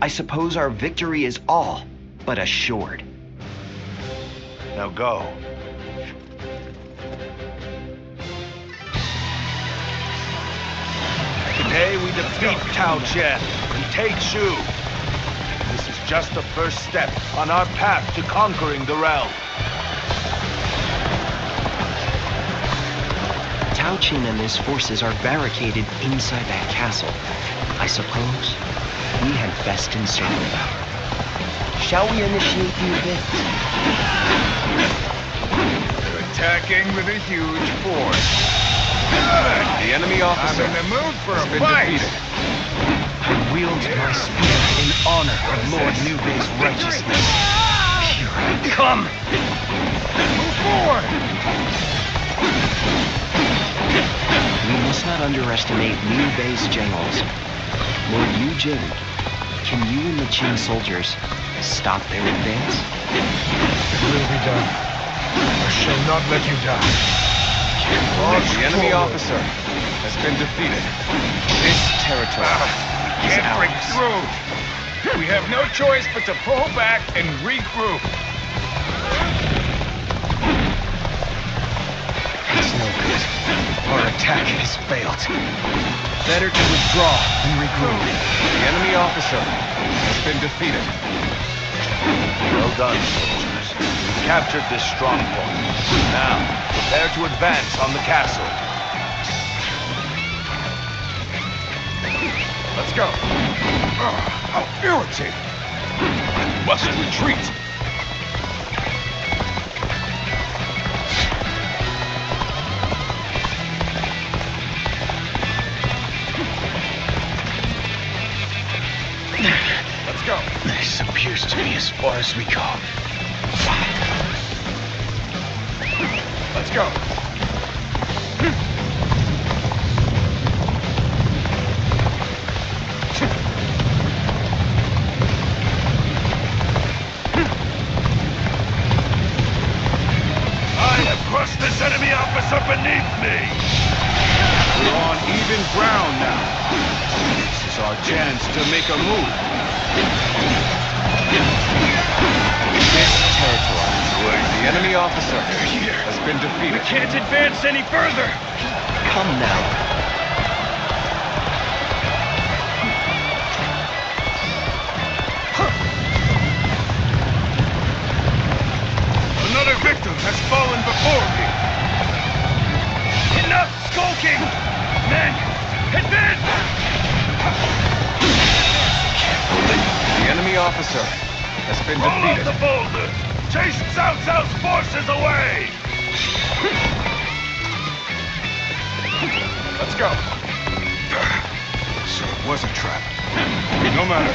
suppose our victory is all but assured. Now go. Today we defeat Cao Cao and take Shu. This is just the first step on our path to conquering the realm. Cao Cao and his forces are barricaded inside that castle. I suppose we had best encircle them. Shall we initiate the event? They're attacking with a huge force. The enemy officer I'm in the mood for has a been fight. defeated. I wield my spear in honor of Lord Liu Bei's righteousness. Here I come! Move forward! We must not underestimate Liu Bei's generals. Lord Yu Jin, can you and the Qin soldiers stop their advance? It will be done. I shall not let you die. The enemy officer has been defeated. This territory is Can't break ours. through. We have no choice but to pull back and regroup. It's no good. Our attack has failed. Better to withdraw and regroup. The enemy officer has been defeated. Well done, soldiers. We've captured this stronghold. Now, prepare to advance on the castle. Let's go. How irritating. We must retreat. Let's go. This appears to be as far as we go. Let's go. I have crushed this enemy officer beneath me. We're on even ground now. This is our chance to make a move. This territory, the enemy officer has been defeated. Can't advance any further. Come now. Another victim has fallen before me. Enough skulking! Men, advance! The enemy officer has been Roll out defeated. the boulders! Chase Cao Cao's forces away! Let's go. So it was a trap. No matter.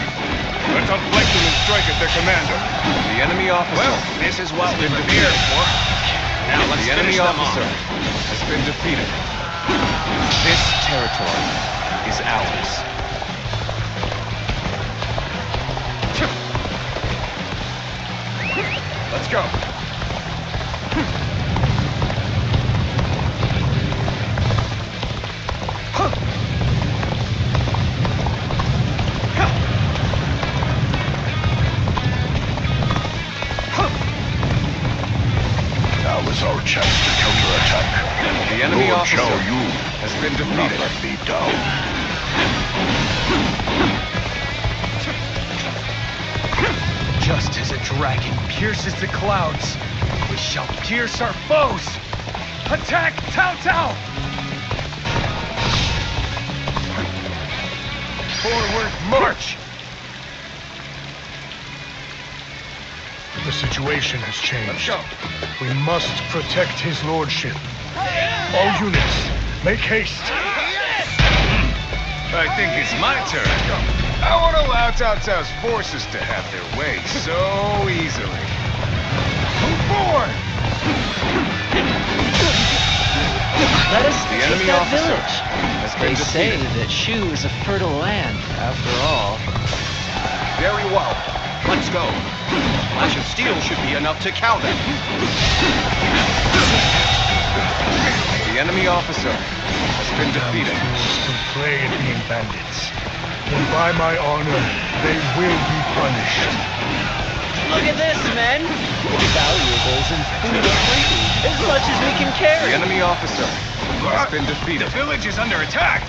Let's outflank them and strike at their commander. The enemy officer This is what has been we've been here defeated. for. Now let's The enemy finish them officer off. has been defeated. This territory is ours. Let's go. Now is our chance to counterattack. The enemy officer has been defeated. Let me down. Just as a dragon pierces the clouds, we shall pierce our foes! Attack Cao Cao! Forward march! The situation has changed. Let's go. We must protect his lordship. All units, make haste. I think it's my turn. I won't allow Cao Cao's forces to have their way so easily. Move forward! Let us The take enemy that officer village. has been They say defeated. that Shu is a fertile land, after all. Very well. Let's go. A flash of steel should be enough to cow them. The enemy officer has been defeated. Fools still play at being bandits. then by my honor, they will be punished. Look at this, men! Valuables and food free, as much as we can carry. The enemy officer has been defeated. The village is under attack,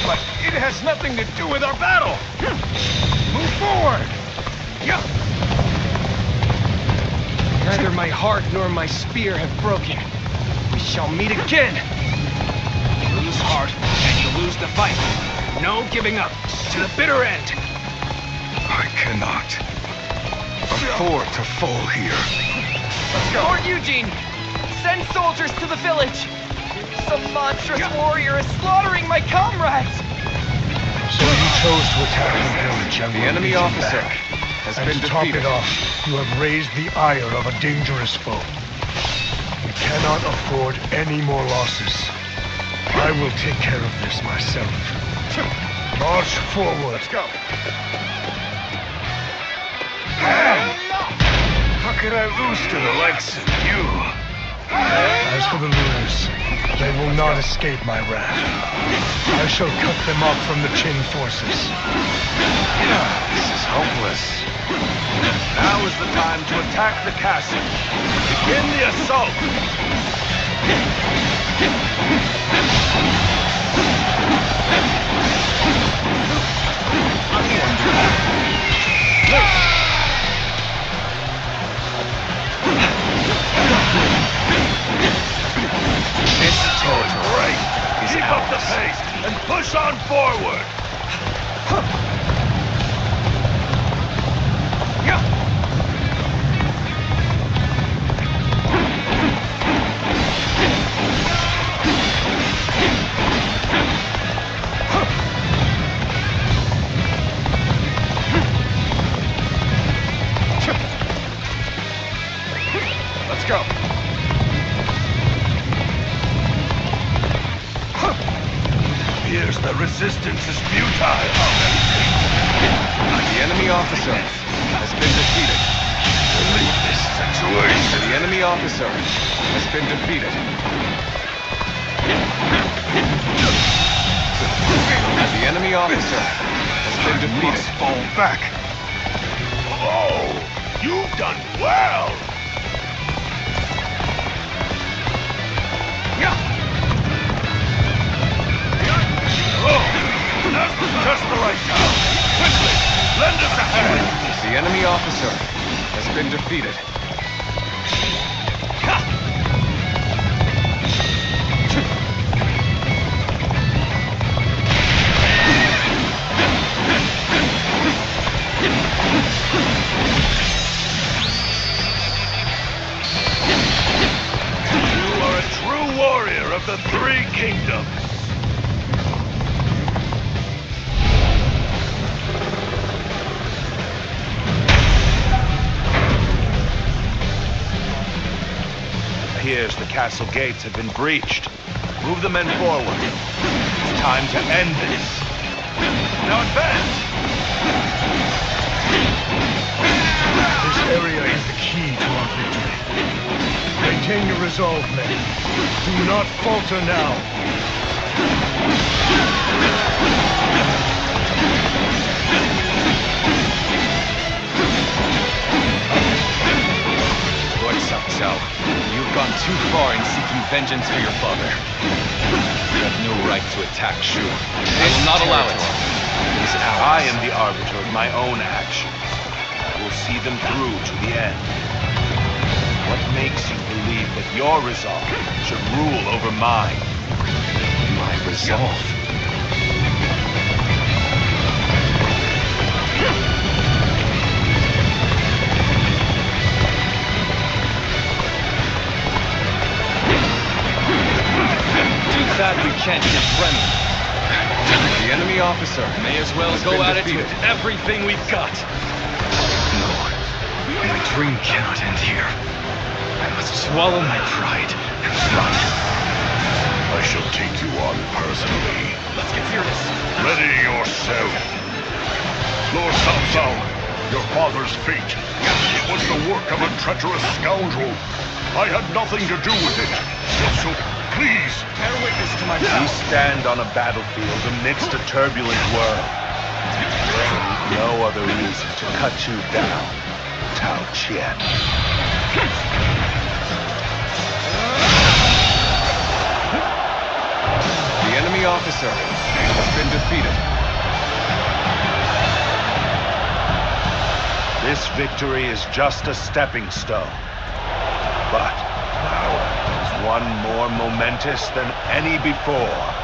but it has nothing to do with our battle. Move forward. Yeah. Neither my heart nor my spear have broken. We shall meet again. You lose heart, and you lose the fight. No giving up. To the bitter end. I cannot afford to fall here. Lord Eugene, send soldiers to the village. Some monstrous warrior is slaughtering my comrades. So you chose to attack the village and The enemy officer has and been to top defeated. it off, you have raised the ire of a dangerous foe. We cannot afford any more losses. I will take care of this myself. March forward. Let's go. How could I lose to the likes of you? As for the looters, they will not escape my wrath. I shall cut them off from the Qin forces. This is hopeless. Now is the time to attack the castle. Begin the assault. This territory is Keep up the ours. pace and push on forward. Let's go. Appears the resistance is futile. The enemy officer has been defeated. Leave this situation. The enemy officer has been defeated. The enemy officer has been I defeated. must fall back. Oh, you've done well. Oh, now's just the right time. Quickly, lend us a hand. The enemy officer has been defeated. You are a true warrior of the Three Kingdoms. Appears the castle gates have been breached. Move the men forward. It's time to end this. Now advance! This area is the key to our victory. Maintain your resolve, men. Do not falter now. Lord Cao Cao, you've gone too far in seeking vengeance for your father. You have no right to attack Shu. I will not allow it. It is ours. I am the arbiter of my own actions. I will see them through to the end. What makes you believe that your resolve should rule over mine? My resolve. Too bad we can't get friendly. The enemy officer may as well go at it with everything we've got. No, my dream cannot end here. I must swallow my pride and run. I shall take you on personally. Let's get serious. Ready yourself. Lord Cao Cao, your father's fate. It was the work of a treacherous scoundrel. I had nothing to do with it. So, please, Bear witness to my we vow. stand on a battlefield amidst a turbulent world. No other reason to cut you down, Tao Qian. The enemy officer has been defeated. This victory is just a stepping stone. But ours is one more momentous than any before.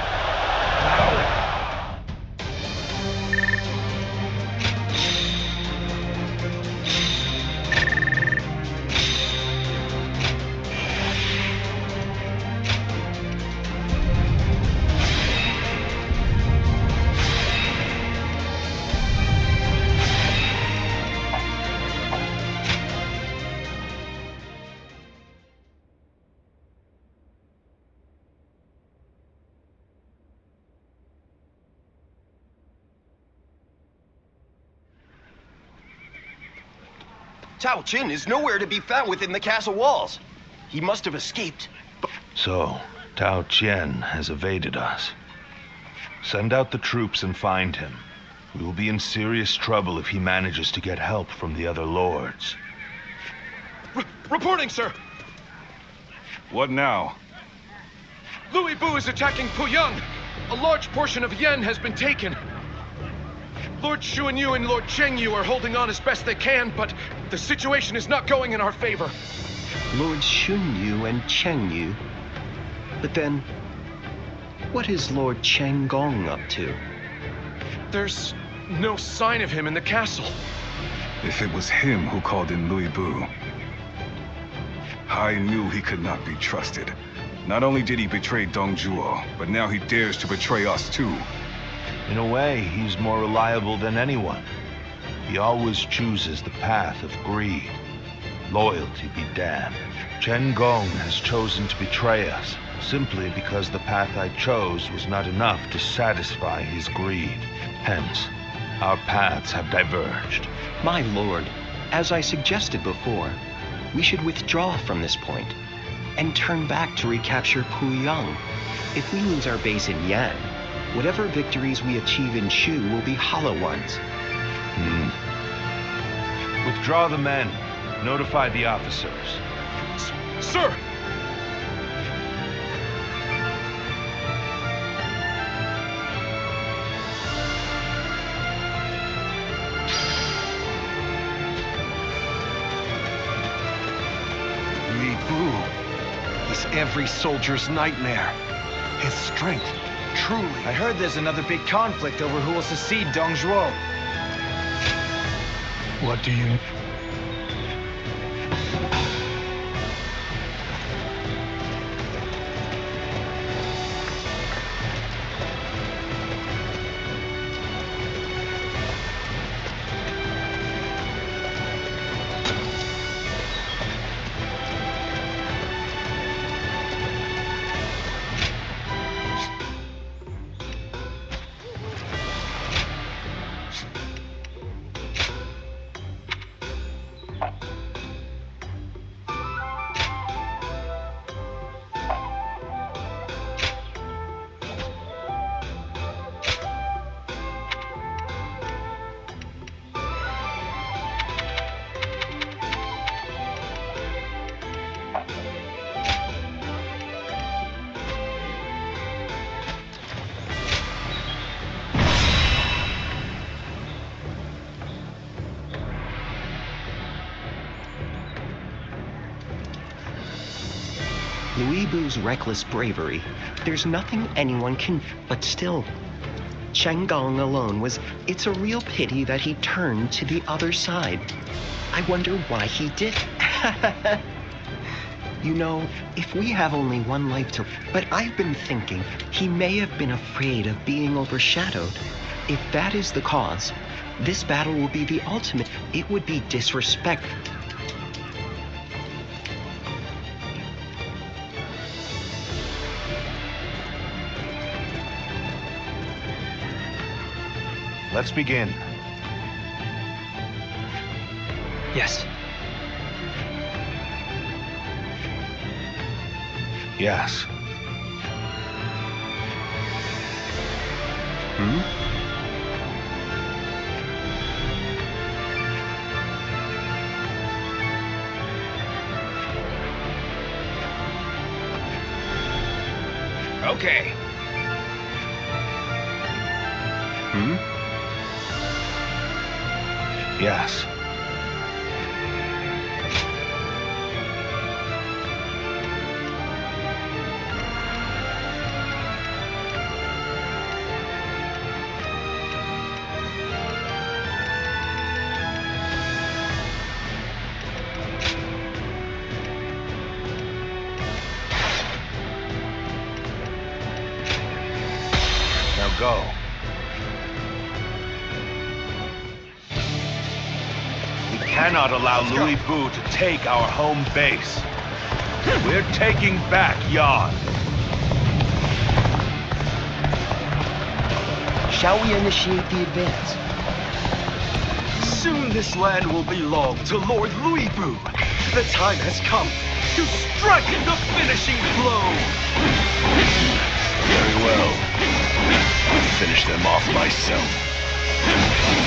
Cao Qian is nowhere to be found within the castle walls. He must have escaped. So, Tao Qian has evaded us. Send out the troops and find him. We will be in serious trouble if he manages to get help from the other lords. Reporting, sir! What now? Liu Bei is attacking Puyang. A large portion of Yan has been taken. Lord Xuanyu and Lord Chengyu are holding on as best they can, but the situation is not going in our favor. Lord Xunyu and Chengyu. But then, what is Lord Chen Gong up to? There's no sign of him in the castle. If it was him who called in Liu Bei, I knew he could not be trusted. Not only did he betray Dongzhuo, but now he dares to betray us too. In a way, he's more reliable than anyone. He always chooses the path of greed. Loyalty be damned. Chen Gong has chosen to betray us, simply because the path I chose was not enough to satisfy his greed. Hence, our paths have diverged. My lord, as I suggested before, we should withdraw from this point and turn back to recapture Puyang. If we lose our base in Yan, whatever victories we achieve in Shu will be hollow ones. Withdraw the men. Notify the officers. Sir! Liu Bei is every soldier's nightmare. His strength, truly. I heard there's another big conflict over who will succeed Dongzhuo. What do you... Liu Bei's reckless bravery, there's nothing anyone can... But still, Chen Gong alone was... It's a real pity that he turned to the other side. I wonder why he did. You know, if we have only one life to... But I've been thinking, he may have been afraid of being overshadowed. If that is the cause, this battle will be the ultimate... It would be disrespect. Let's begin. Yes. Yes. Okay. Hmm? Yes. Now go. We cannot allow Liu Bei to take our home base. We're taking back Yan. Shall we initiate the advance? Soon this land will belong to Lord Liu Bei. The time has come to strike the finishing blow. Very well. I'll finish them off myself.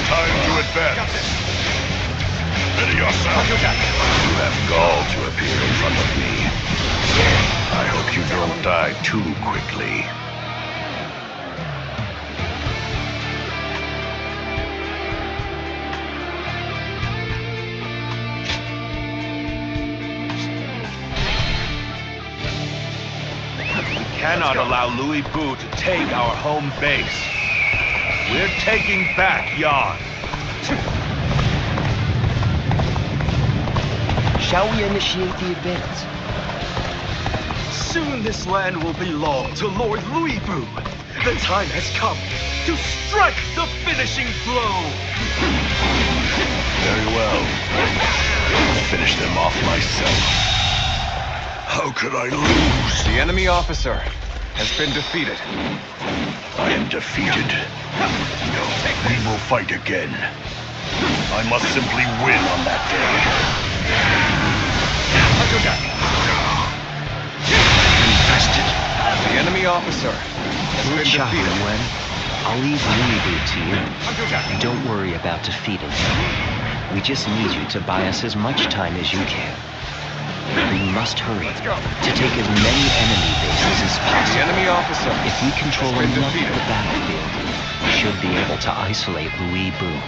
Time to advance. Ready yourself. You have gall to appear in front of me. I hope you don't die too quickly. Cannot allow Liu Bei to take our home base. We're taking back Yan. Shall we initiate the advance? Soon this land will belong to Lord Liu Bei. The time has come to strike the finishing blow. Very well. I'll finish them off myself. How could I lose? The enemy officer has been defeated. I am defeated. We will fight again. I must simply win on that day. Infested. The enemy officer has been Cha defeated. Wen, I'll leave Liu Bei to you. Don't worry about defeating him. We just need you to buy us as much time as you can. We must hurry to take as many enemy bases as The possible. enemy officer If we control has been enough of defeated. the battlefield, we should be able to isolate Liu Bei.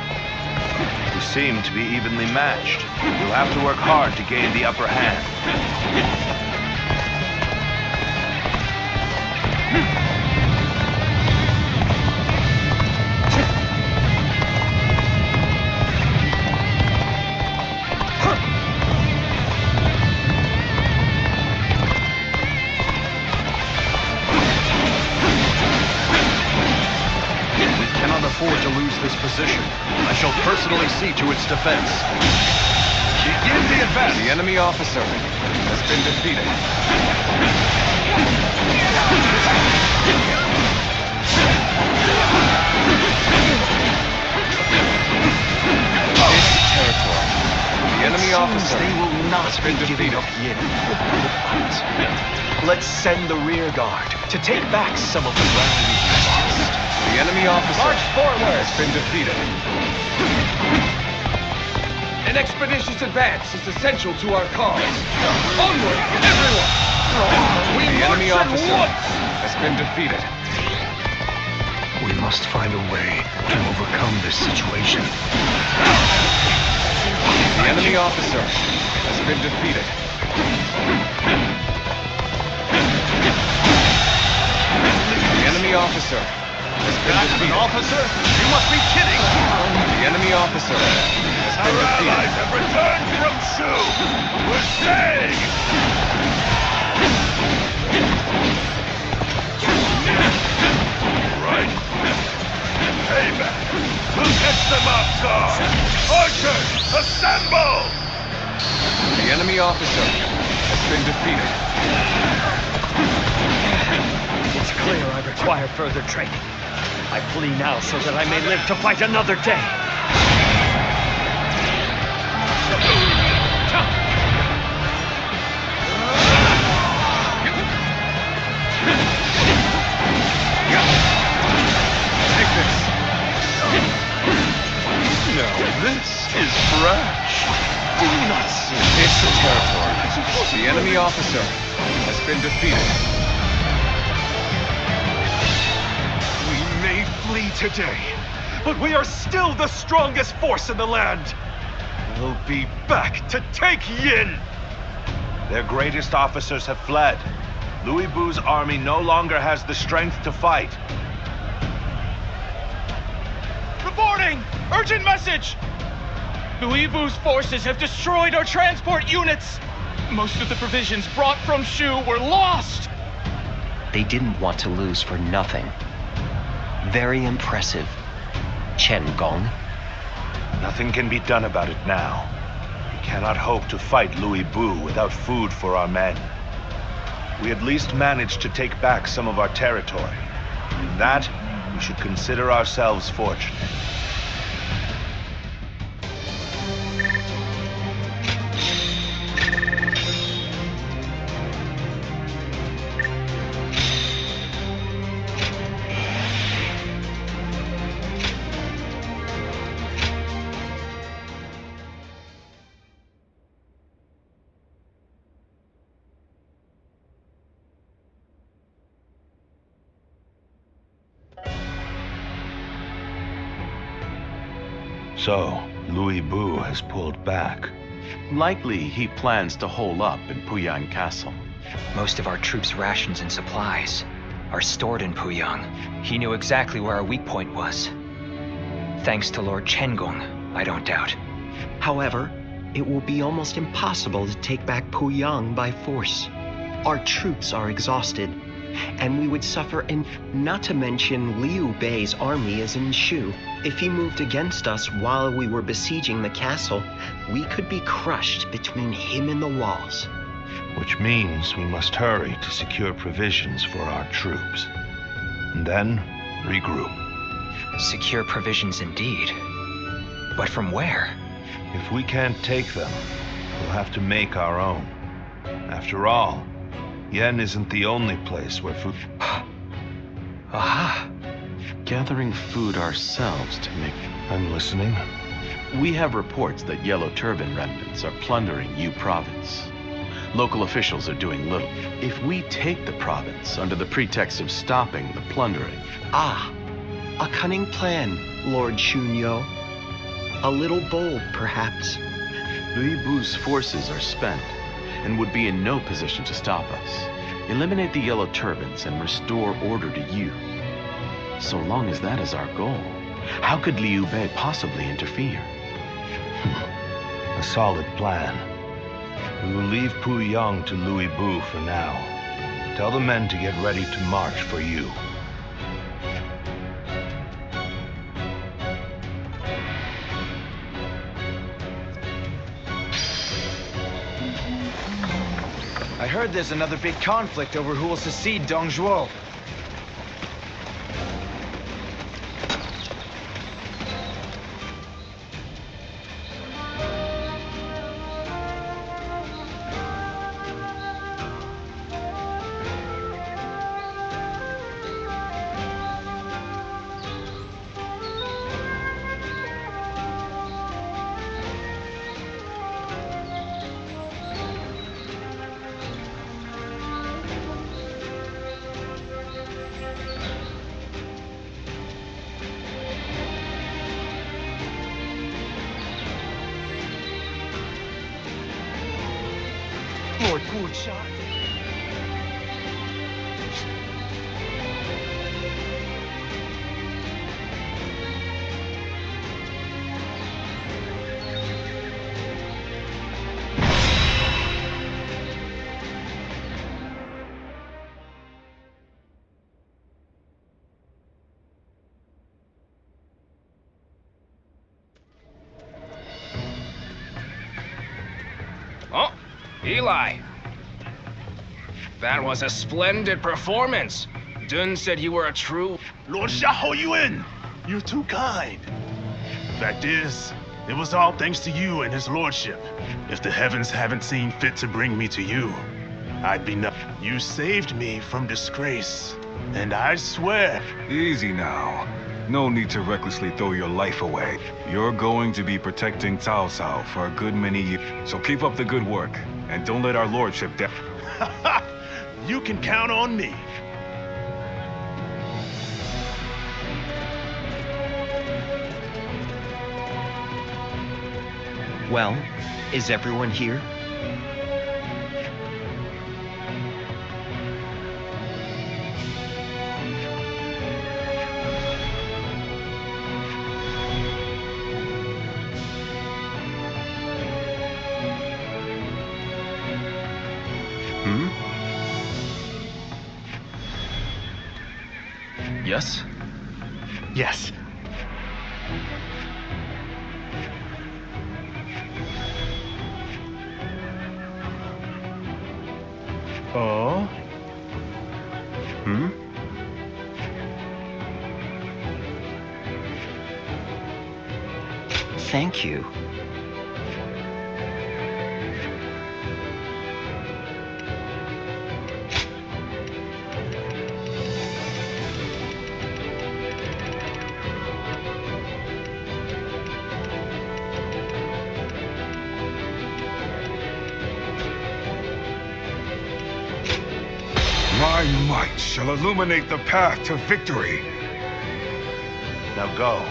We seem to be evenly matched. You'll have to work hard to gain the upper hand. Afford to lose this position. I shall personally see to its defense. Begin the advance. The enemy officer has been defeated. This territory. The enemy officer They will not has be been giving defeated. up yet. Let's send the rear guard to take back some of the ground we've lost. The enemy officer March forward. has been defeated. An expeditious advance is essential to our cause. Onward, everyone! We The enemy march at officer once! has been defeated. We must find a way to overcome this situation. The enemy officer has been defeated. The enemy officer has been defeated. Officer, you must be kidding! The enemy officer has been defeated. have returned from Shu! We're saved! Right. Payback! We'll catch them up, Tsar! Archers, assemble! The enemy officer has been defeated. It's clear I require further training. I flee now so that I may live to fight another day. Take this. Now this is fresh. Do you not see? This territory. The enemy officer has been defeated. today, but we are still the strongest force in the land. We'll be back to take Yin! Their greatest officers have fled. Louis Bu's army no longer has the strength to fight. Reporting! Urgent message! Liu Bei's forces have destroyed our transport units! Most of the provisions brought from Shu were lost! They didn't want to lose for nothing. Very impressive, Chen Gong. Nothing can be done about it now. We cannot hope to fight Louis Bu without food for our men. We at least managed to take back some of our territory. In that, we should consider ourselves fortunate. So, Louis Bu has pulled back. Likely he plans to hole up in Puyang Castle. Most of our troops' rations and supplies are stored in Puyang. He knew exactly where our weak point was. Thanks to Lord Chen Gong, I don't doubt. However, it will be almost impossible to take back Puyang by force. Our troops are exhausted, and we would suffer, not to mention Liu Bei's army is in Shu. If he moved against us while we were besieging the castle, we could be crushed between him and the walls. Which means we must hurry to secure provisions for our troops. And then, regroup. Secure provisions indeed. But from where? If we can't take them, we'll have to make our own. After all, Yen isn't the only place where food... Aha! Gathering food ourselves to make... I'm listening. We have reports that Yellow Turban remnants are plundering Yu Province. Local officials are doing little. If we take the province under the pretext of stopping the plundering... Ah, a cunning plan, Lord Shunyo. A little bold, perhaps. Liu Bu's forces are spent and would be in no position to stop us. Eliminate the Yellow Turbans and restore order to Yu. So long as that is our goal, how could Liu Bei possibly interfere? A solid plan. We will leave Puyang to Louis Bu for now. Tell the men to get ready to march for you. I heard there's another big conflict over who will succeed Dong Zhuo. Lord Gucha. Oh, Eli. That was a splendid performance. Dun said you were a true... Lord Xiahou Yuan, you're too kind. Fact is, it was all thanks to you and his lordship. If the heavens haven't seen fit to bring me to you, I'd be nothing. You saved me from disgrace, and I swear... Easy now. No need to recklessly throw your life away. You're going to be protecting Cao Cao for a good many years. So keep up the good work, and don't let our lordship down. You can count on me. Well, is everyone here? Yes? Yes. Oh? Thank you. My might shall illuminate the path to victory. Now go.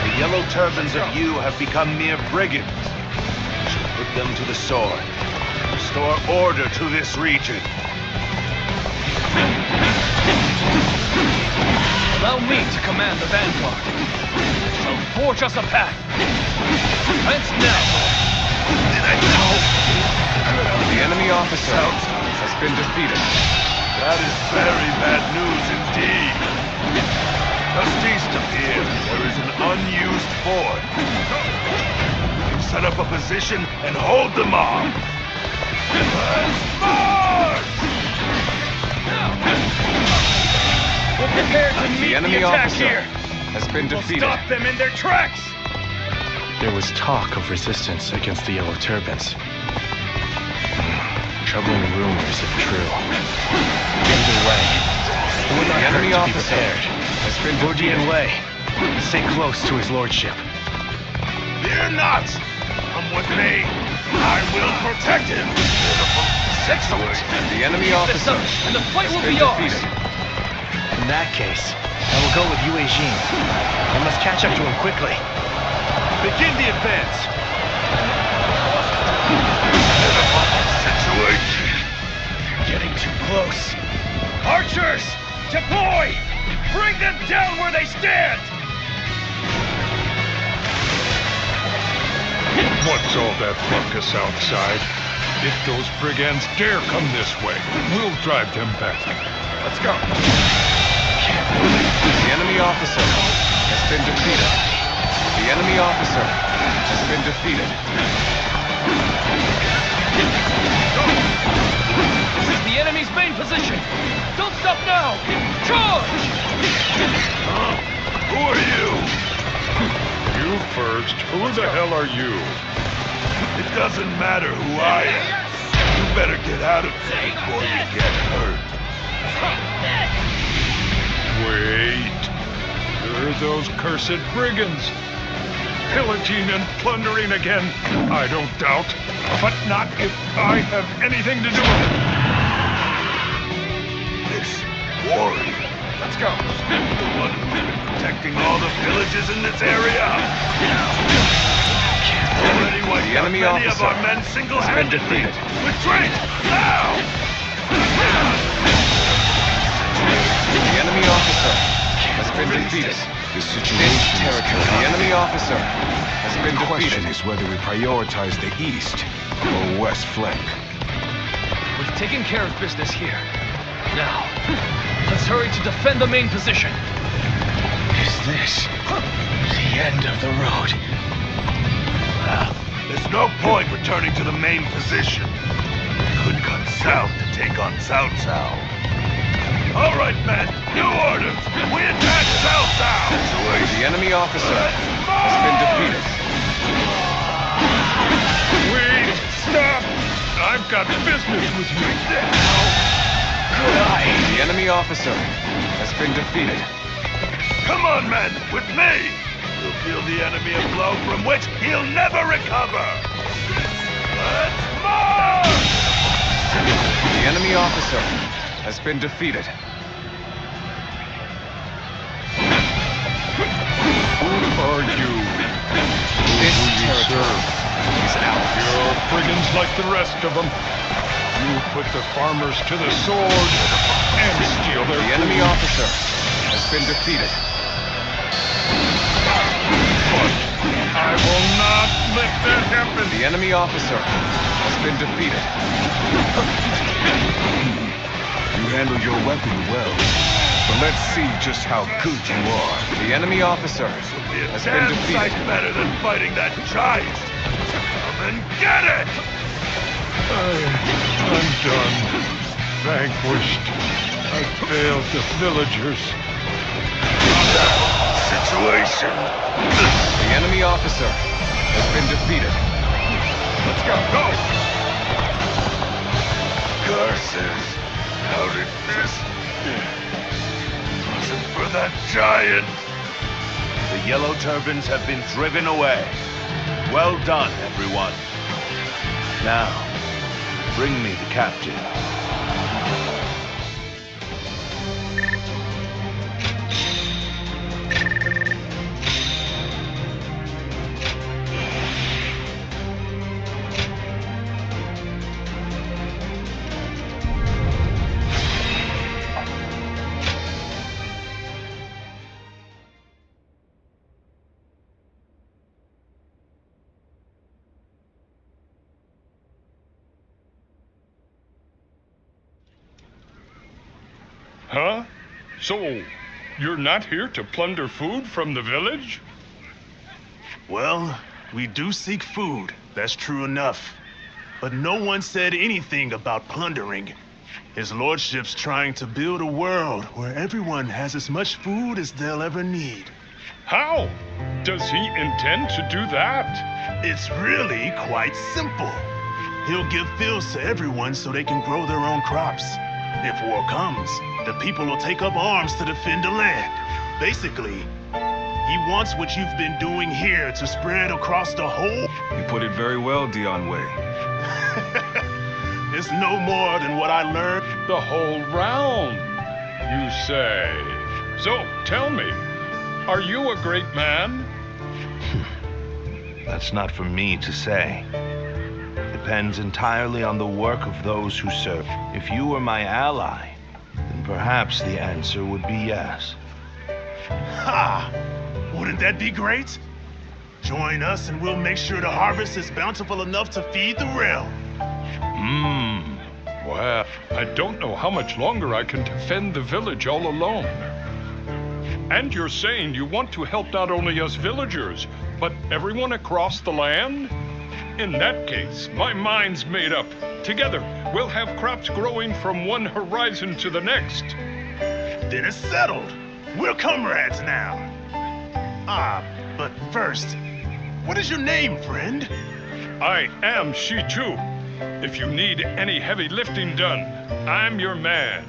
The yellow turbans of Yu have become mere brigands. We shall put them to the sword. Restore order to this region. Allow me to command the vanguard. So forge us a path. Commence now. The enemy officer has been defeated. That is very bad news indeed. Just east of here, there is an unused fort. We can set up a position and hold them off. Let's march! We're prepared to meet The enemy attack officer here. has been We'll defeated. stop them in their tracks. There was talk of resistance against the Yellow Turbans. Troubling rumors if true. Either way, it would not The enemy hurt to be officer prepared. has been Bourdieu defeated. Wei, stay close to his lordship. Fear not! Come with me. I will protect him. Excellent. The enemy This officer up, and the fight has will been be ours. defeated. In that case, I will go with Yue Jin. I must catch up to him quickly. Begin the advance. Situation. Getting too close. Archers, deploy! Bring them down where they stand! What's all that ruckus outside? If those brigands dare come this way, we'll drive them back. Let's go. The enemy officer has been defeated. The enemy officer has been defeated. This is the enemy's main position! Don't stop now! Charge! Who are you? You first. Who the hell are you? It doesn't matter who I am. You better get out of here before you get hurt. Wait. You're those cursed brigands. Pillaging and plundering again, I don't doubt. But not if I have anything to do with it. This warrior. Let's go. The one who's been protecting all the villages in this area. Already wiped The out enemy many of officer our men has been single-handedly. defeated. Retreat! Now! The enemy officer has been defeated. This This situation territory. The enemy officer has been The question defeated. is whether we prioritize the east or west flank. We've taken care of business here. Now, let's hurry to defend the main position. Is this the end of the road? There's no point returning to the main position. We could cut south to take on Cao Cao. All right, men, new orders. We attack Cao Cao. The enemy officer has been defeated. Wait! Stop! I've got business with you. Good eye. The enemy officer has been defeated. Come on, men, with me. We'll deal the enemy a blow from which he'll never recover. Let's march! The enemy officer has been defeated. are you? This Who you territory serve? is ours. You're brigands like the rest of them. You put the farmers to the sword and steal their The enemy food. officer has been defeated. But I will not let that happen. The enemy officer has been defeated. You handle your weapon well, but let's see just how good you are. The enemy officer has been defeated. Better than fighting that giant. Come and get it! I'm done. Vanquished. I failed the villagers. Situation. The enemy officer has been defeated. Let's go. Go! Curses. How did this... Wasn't for that giant. The yellow turbans have been driven away. Well done, everyone. Now, bring me the captain. Huh? So, you're not here to plunder food from the village? Well, we do seek food, that's true enough. But no one said anything about plundering. His lordship's trying to build a world where everyone has as much food as they'll ever need. How? Does he intend to do that? It's really quite simple. He'll give fields to everyone so they can grow their own crops. If war comes, the people will take up arms to defend the land. Basically, he wants what you've been doing here to spread across the whole... You put it very well, Dion Wei. It's no more than what I learned. The whole realm, you say. So, tell me, are you a great man? That's not for me to say. Depends entirely on the work of those who serve. If you were my ally, then perhaps the answer would be yes. Ha! Wouldn't that be great? Join us and we'll make sure the harvest is bountiful enough to feed the realm. Well, I don't know how much longer I can defend the village all alone. And you're saying you want to help not only us villagers, but everyone across the land? In that case, my mind's made up. Together, we'll have crops growing from one horizon to the next. Then it's settled. We're comrades now. But first, what is your name, friend? I am Shi-Chu. If you need any heavy lifting done, I'm your man.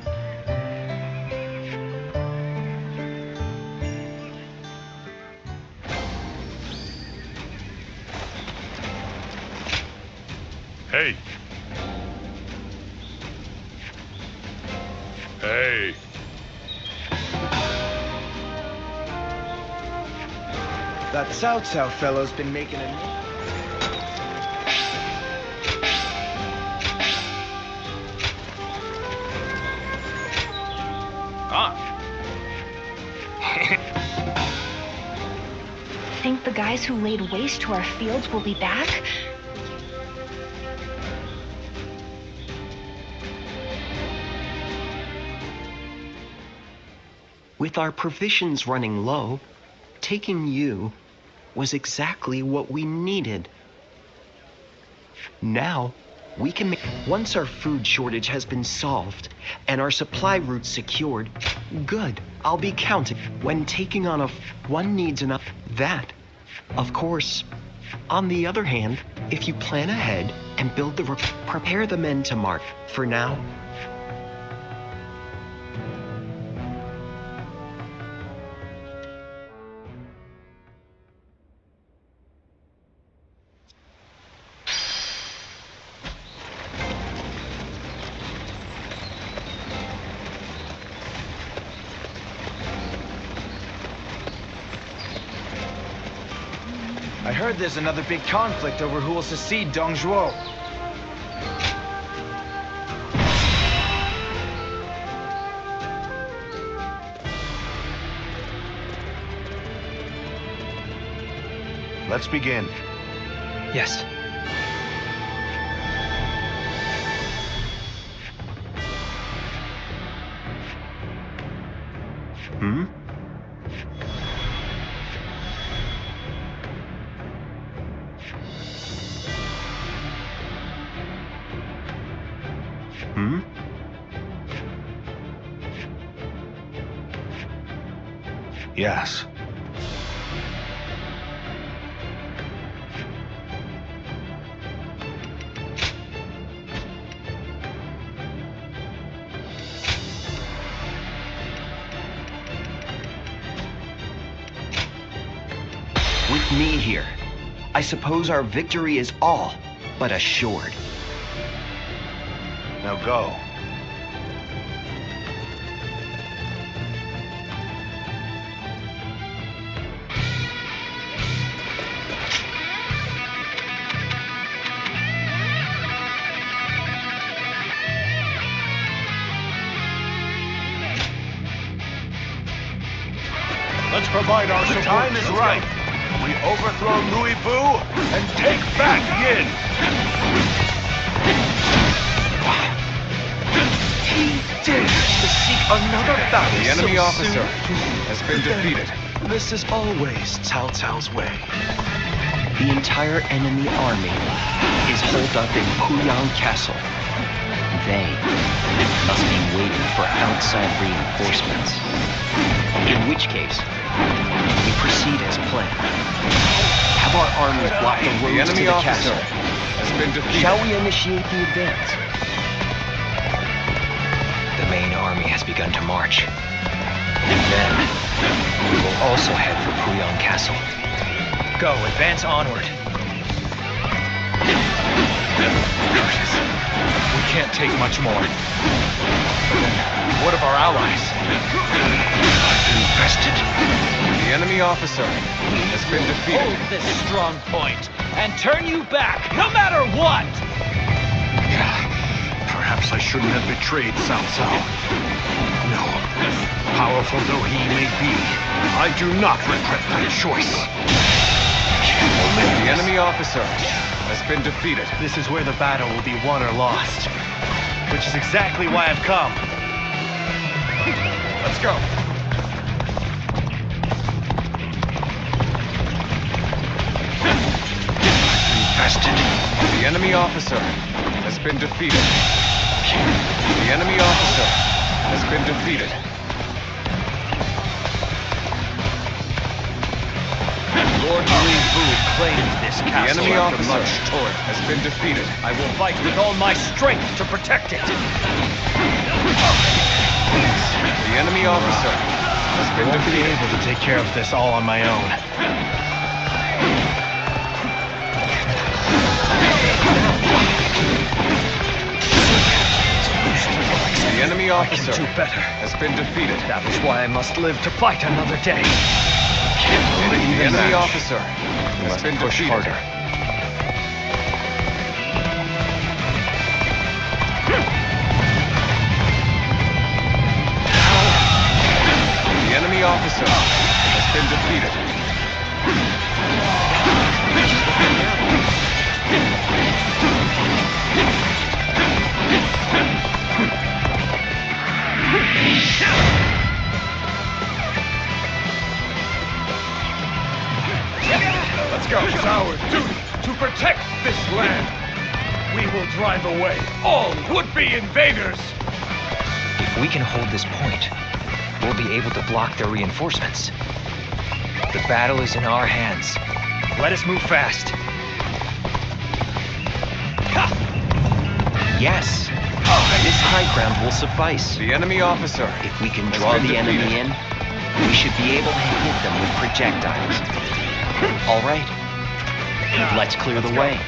Hey. Hey. That Cao Cao fellow's been making a... Think the guys who laid waste to our fields will be back? With our provisions running low, taking you was exactly what we needed. Now, we can make... Once our food shortage has been solved and our supply routes secured, good, I'll be counting. When taking on one needs enough. That, of course. On the other hand, if you plan ahead and build prepare the men to march. For now, heard there's another big conflict over who will succeed Dongzhuo. Let's begin. Yes. Hmm? Hmm? Yes. With me here, I suppose our victory is all but assured. Now go. Let's provide our support. The time is right. We overthrow Liu Bei and take back Yin. He dares to seek another battle. The enemy so officer soon? has been defeated. This is always Cao Cao's way. The entire enemy army is holed up in Puyang Castle. They must be waiting for outside reinforcements. In which case, we proceed as planned. Have our armies block the roads The enemy to the officer castle. has been defeated. Shall we initiate the advance? The main army has begun to march. And then, we will also head for Puyang Castle. Go, advance onward. We can't take much more. But then, what of our allies? Infested. The enemy officer has been defeated. Hold this strong point and turn you back, no matter what! Perhaps I shouldn't have betrayed Cao Cao. No, powerful though he may be, I do not regret that choice. The enemy officer has been defeated. This is where the battle will be won or lost. Which is exactly why I've come. Let's go. Infested. The enemy officer has been defeated. The enemy officer has been defeated. Lord Liu Bei claimed this The castle enemy after officer much toil. has been defeated. I will fight with all my strength to protect it. The enemy officer has I been won't be defeated. able to take care of this all on my own. The enemy officer Do better. has been defeated. That is why I must live to fight another day. The enemy officer has been push defeated. harder. The enemy officer has been defeated. Let's go. It's our duty to protect this land. We will drive away all would-be invaders. If we can hold this point, we'll be able to block their reinforcements. The battle is in our hands. Let us move fast. Yes. This high ground will suffice. The enemy officer If we can has draw been the enemy defeated. in, we should be able to hit them with projectiles. All right. Let's clear the way.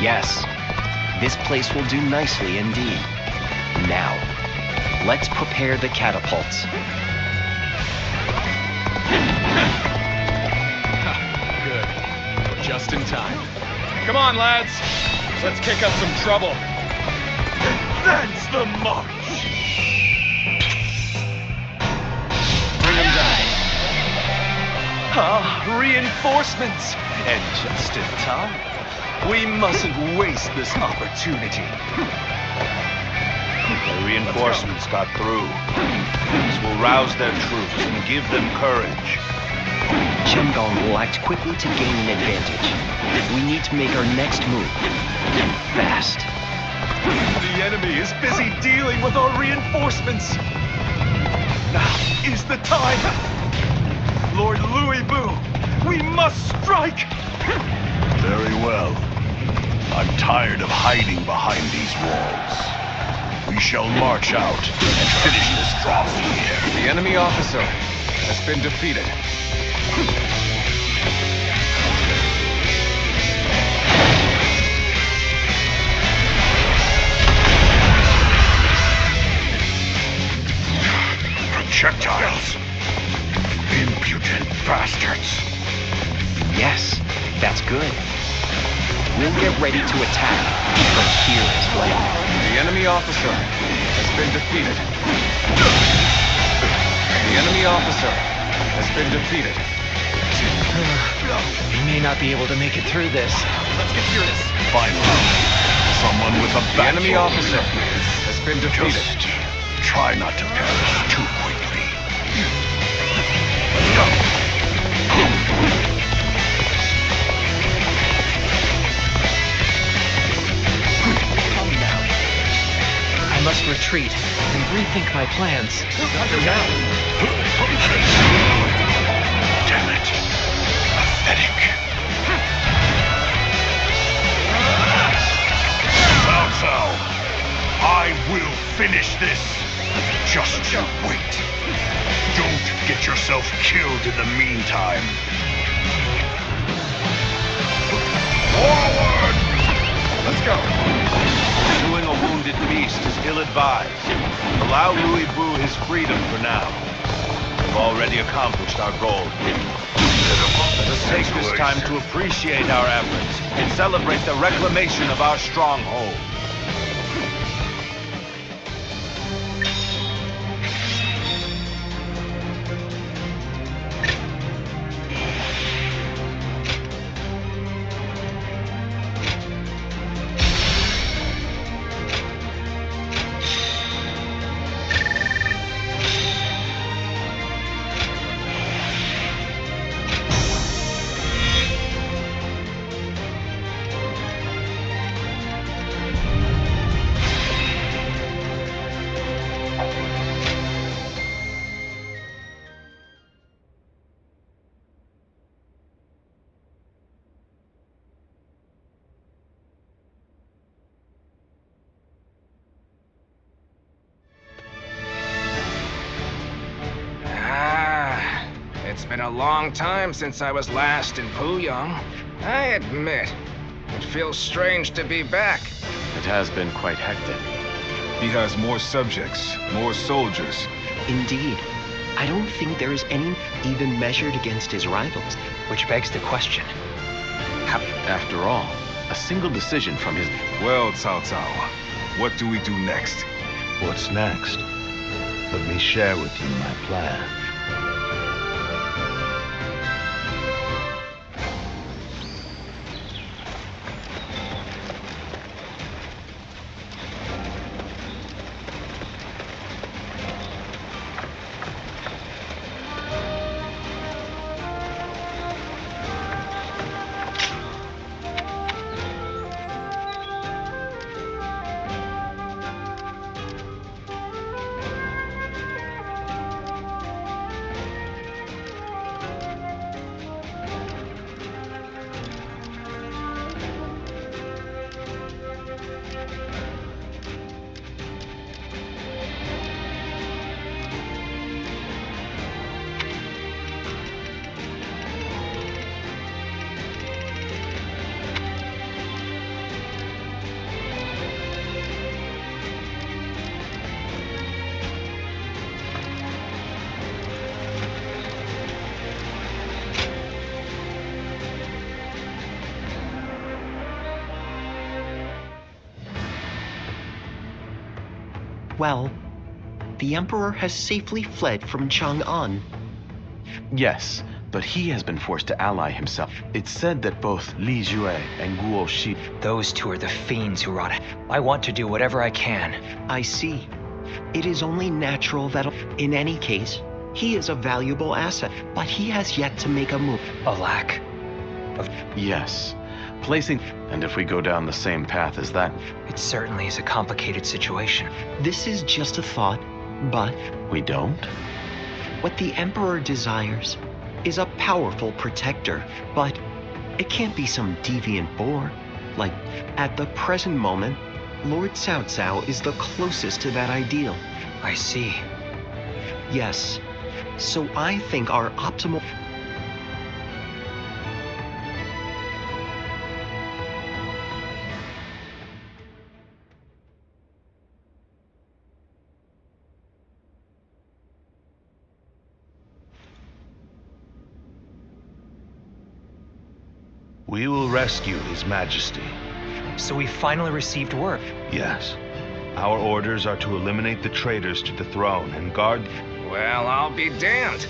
Yes. This place will do nicely indeed. Now, let's prepare the catapults. Good. Just in time. Come on, lads. Let's kick up some trouble. That's the march! Bring them down. Ah, reinforcements! And just in time. We mustn't waste this opportunity. The reinforcements got through. This will rouse their troops and give them courage. Chen Gong will act quickly to gain an advantage. We need to make our next move. Fast. The enemy is busy dealing with our reinforcements. Now is the time. Lord Liu Bei, we must strike! Very well. I'm tired of hiding behind these walls. We shall march out and finish this draft here. The enemy officer has been defeated. Projectiles! Impudent bastards! Yes, that's good. We'll get ready to attack from here as well. The enemy officer has been defeated. The enemy officer has been defeated. We may not be able to make it through this. Let's get serious. Finally, someone with a The backbone. enemy officer has been defeated. Just try not to perish too quickly. Let's go. I must retreat and rethink my plans. Damn it. Pathetic. Cao Cao, I will finish this. Just you wait. Don't get yourself killed in the meantime. Forward! Let's go. Pursuing a wounded beast is ill-advised. Allow Liu Bei his freedom for now. We've already accomplished our goal. Let us take this time to appreciate our efforts and celebrate the reclamation of our stronghold. It's been a long time since I was last in Puyang. I admit, it feels strange to be back. It has been quite hectic. He has more subjects, more soldiers. Indeed. I don't think there is any even measured against his rivals. Which begs the question. After all, a single decision from his... Well, Cao Cao, what do we do next? What's next? Let me share with you my plan. Well, the Emperor has safely fled from Chang'an. Yes, but he has been forced to ally himself. It's said that both Li Jue and Guo Shi... Those two are the fiends who wrought it. I want to do whatever I can. I see. It is only natural that, in any case, he is a valuable asset, but he has yet to make a move. A lack of... Yes. Placing... And if we go down the same path as that... It certainly is a complicated situation. This is just a thought, but... We don't? What the Emperor desires is a powerful protector, but it can't be some deviant boar. Like, at the present moment, Lord Cao Cao is the closest to that ideal. I see. Yes. So I think our optimal... We will rescue His Majesty. So we finally received word. Yes. Our orders are to eliminate the traitors to the throne and guard... Well, I'll be damned.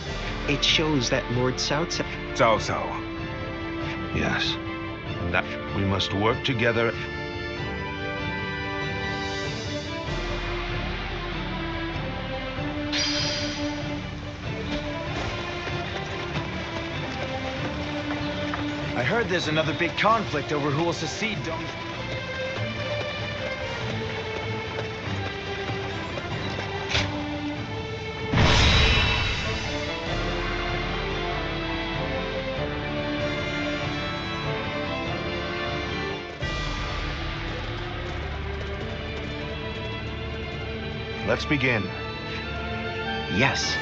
It shows that Lord Cao Cao... Cao Cao. Yes. And that we must work together... I heard there's another big conflict over who will succeed Dong. Let's begin. Yes.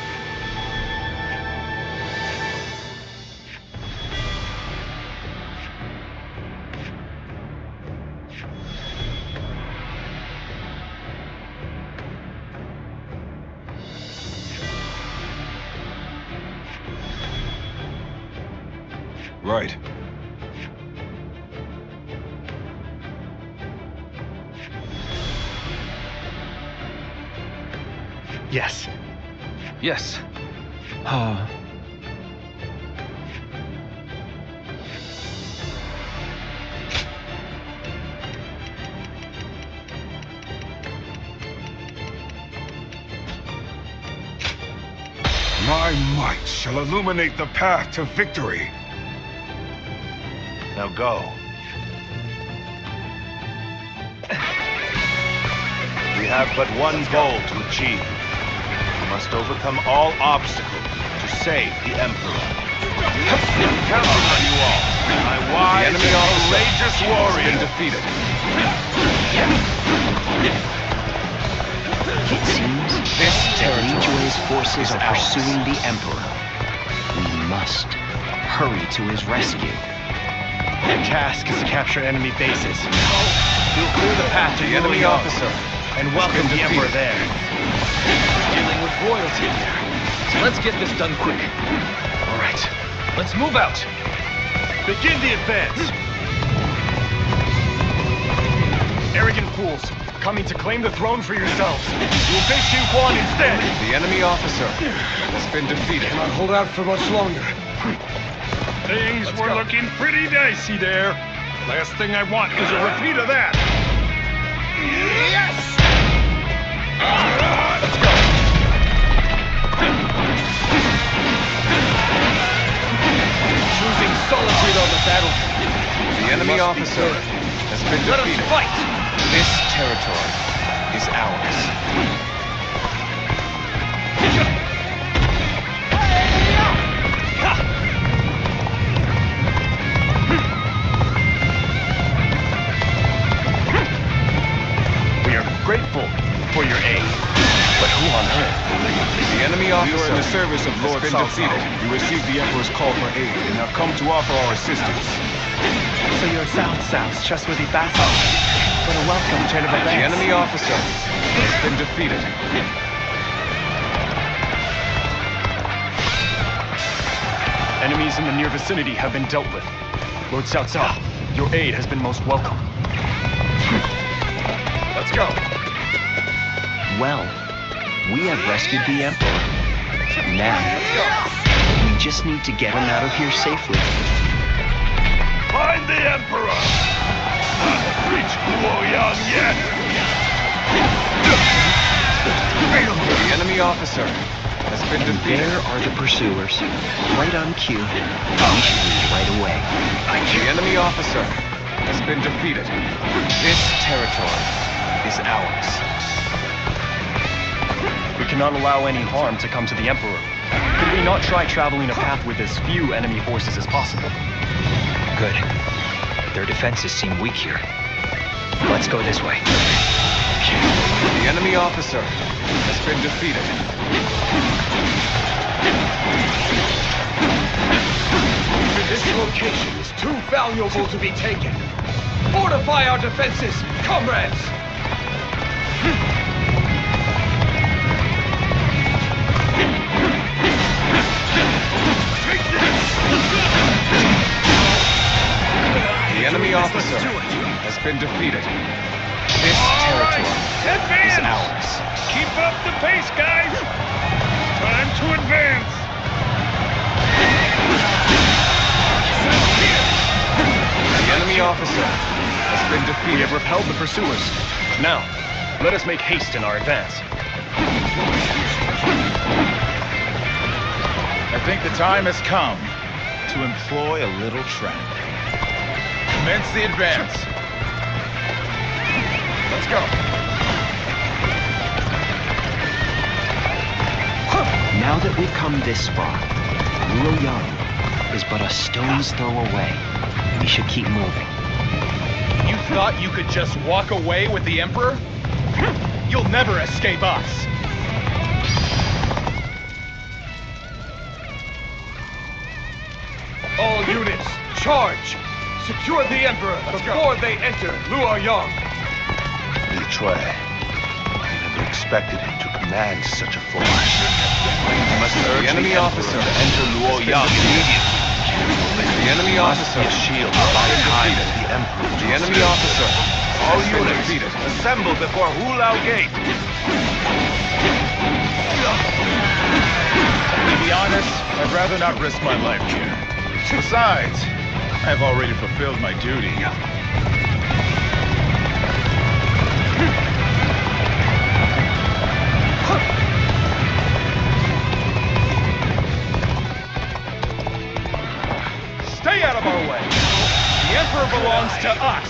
Right. Yes. Yes. My might shall illuminate the path to victory. Now go. We have but one goal to achieve. We must overcome all obstacles to save the Emperor. Counting on you all. My wise The enemy and officer courageous has warrior. been defeated. It seems that Li Jue's forces are pursuing the Emperor. We must hurry to his rescue. Your task is to capture enemy bases. We'll clear the path to The enemy officer and welcome the Emperor there. Dealing with royalty here. So let's get this done quick. All right, let's move out. Begin the advance! Arrogant fools, coming to claim the throne for yourselves. You will face Xin Quan instead! The enemy officer has been defeated. Cannot hold out for much longer. Things were looking pretty dicey there. Last thing I want is a repeat of that. Yes! Let's go. Choosing solitude on the battlefield. The enemy officer has been Let us defeated. fight! This territory is ours. We are grateful for your aid. But who on earth will lead? The enemy officer We are in the service of has Lord been Cao defeated. Cao. We received the Emperor's call for aid and have come to offer our assistance. So you're Cao Cao's trustworthy vassal. What a welcome turn of The events. enemy officer has been defeated. Enemies in the near vicinity have been dealt with. Lord Cao Cao, your aid has been most welcome. Let's go. Well, we have rescued the Emperor. Now, we just need to get him out of here safely. Find the Emperor! Not reach Luoyang yet! The enemy officer has been And defeated. there are the pursuers, right on cue. We should leave right away. The enemy officer has been defeated. This territory is ours. We cannot allow any harm to come to the Emperor. Could we not try traveling a path with as few enemy forces as possible? Good. Their defenses seem weak here. Let's go this way. The enemy officer has been defeated. This location is too valuable to be taken. Fortify our defenses, comrades! The enemy officer has been defeated. This territory is ours. Keep up the pace, guys! Time to advance! The enemy officer has been We defeated. have repelled the pursuers. Now, let us make haste in our advance. I think the time has come to employ a little trap. Commence the advance. Let's go. Now that we've come this far, Luoyang is but a stone's throw away. We should keep moving. You thought you could just walk away with the Emperor? You'll never escape us. All units, charge! Secure the Emperor before they enter Luoyang! Li Cui. I never expected him to command such a force. You must urge The enemy officer to enter Luoyang immediately. The enemy officer His shield has by been time defeated. the Emperor. The enemy officer All has been units, defeated. assemble before Hulao Gate. To be honest, I'd rather not risk my life here. Besides, I've already fulfilled my duty. Stay out of our way! The Emperor belongs to us!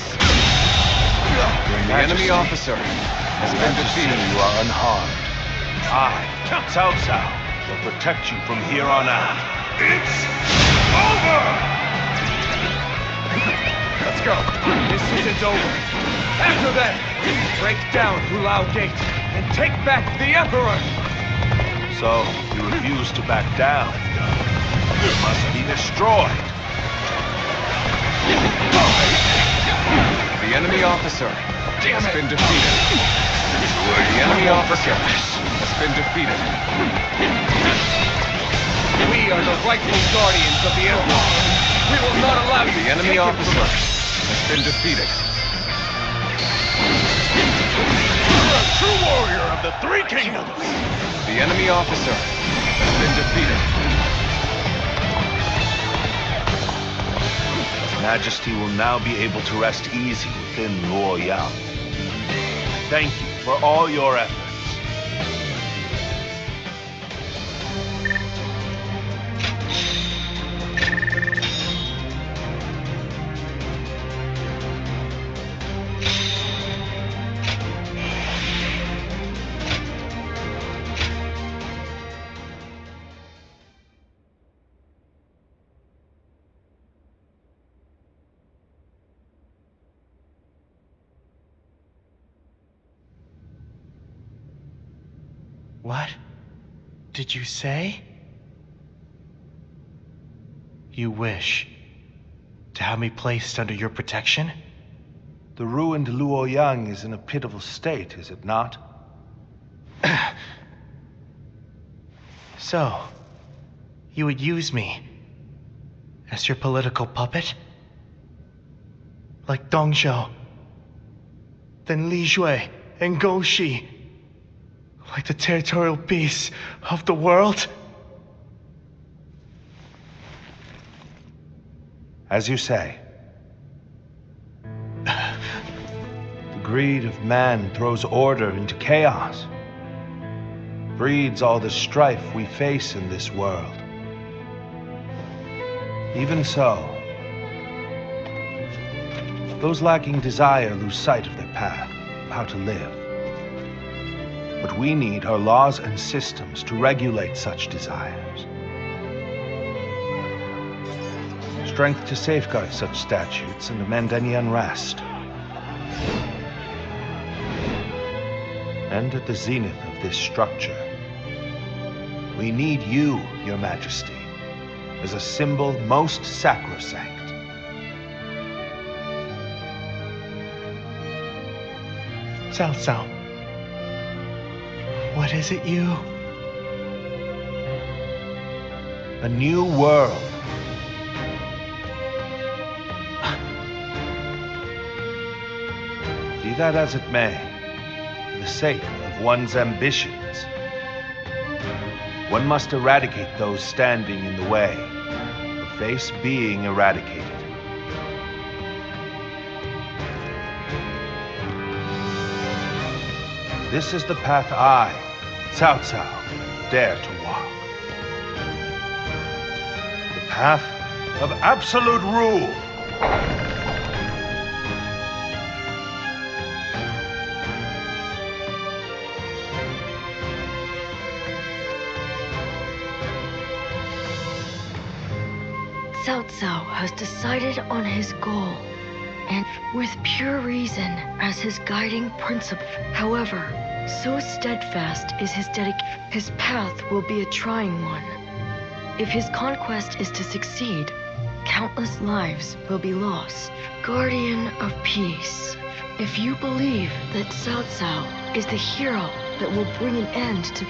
The enemy officer has been defeated. You are unharmed. I, Cao Cao, will protect you from here on out. It's over! Let's go. This isn't over. After them, break down Hulao Gate and take back the Emperor! So, you refuse to back down. You must be destroyed. The enemy officer has been defeated. The enemy officer has been defeated. We are the rightful guardians of the Emperor. We will not allow you The to enemy take him officer from us. has been defeated. You're a true warrior of the Three Kingdoms! The enemy officer has been defeated. His Majesty will now be able to rest easy within Luoyang. Thank you for all your efforts. What did you say? You wish to have me placed under your protection? The ruined Luoyang is in a pitiful state, is it not? So, you would use me as your political puppet? Like Dongzhou, then Li Jue and Gou Shi. like the territorial beasts of the world? As you say. The greed of man throws order into chaos, breeds all the strife we face in this world. Even so, those lacking desire lose sight of their path, of how to live. What we need are laws and systems to regulate such desires. Strength to safeguard such statutes and amend any unrest. And at the zenith of this structure, we need you, Your Majesty, as a symbol most sacrosanct. Cao Cao, what is it you? A new world. Be that as it may, for the sake of one's ambitions, one must eradicate those standing in the way, or face being eradicated. This is the path I, Cao Cao, dare to walk. The path of absolute rule. Cao Cao has decided on his goal, and with pure reason as his guiding principle. However, so steadfast is his dedication, his path will be a trying one. If his conquest is to succeed, countless lives will be lost. Guardian of peace, if you believe that Cao Cao is the hero that will bring an end to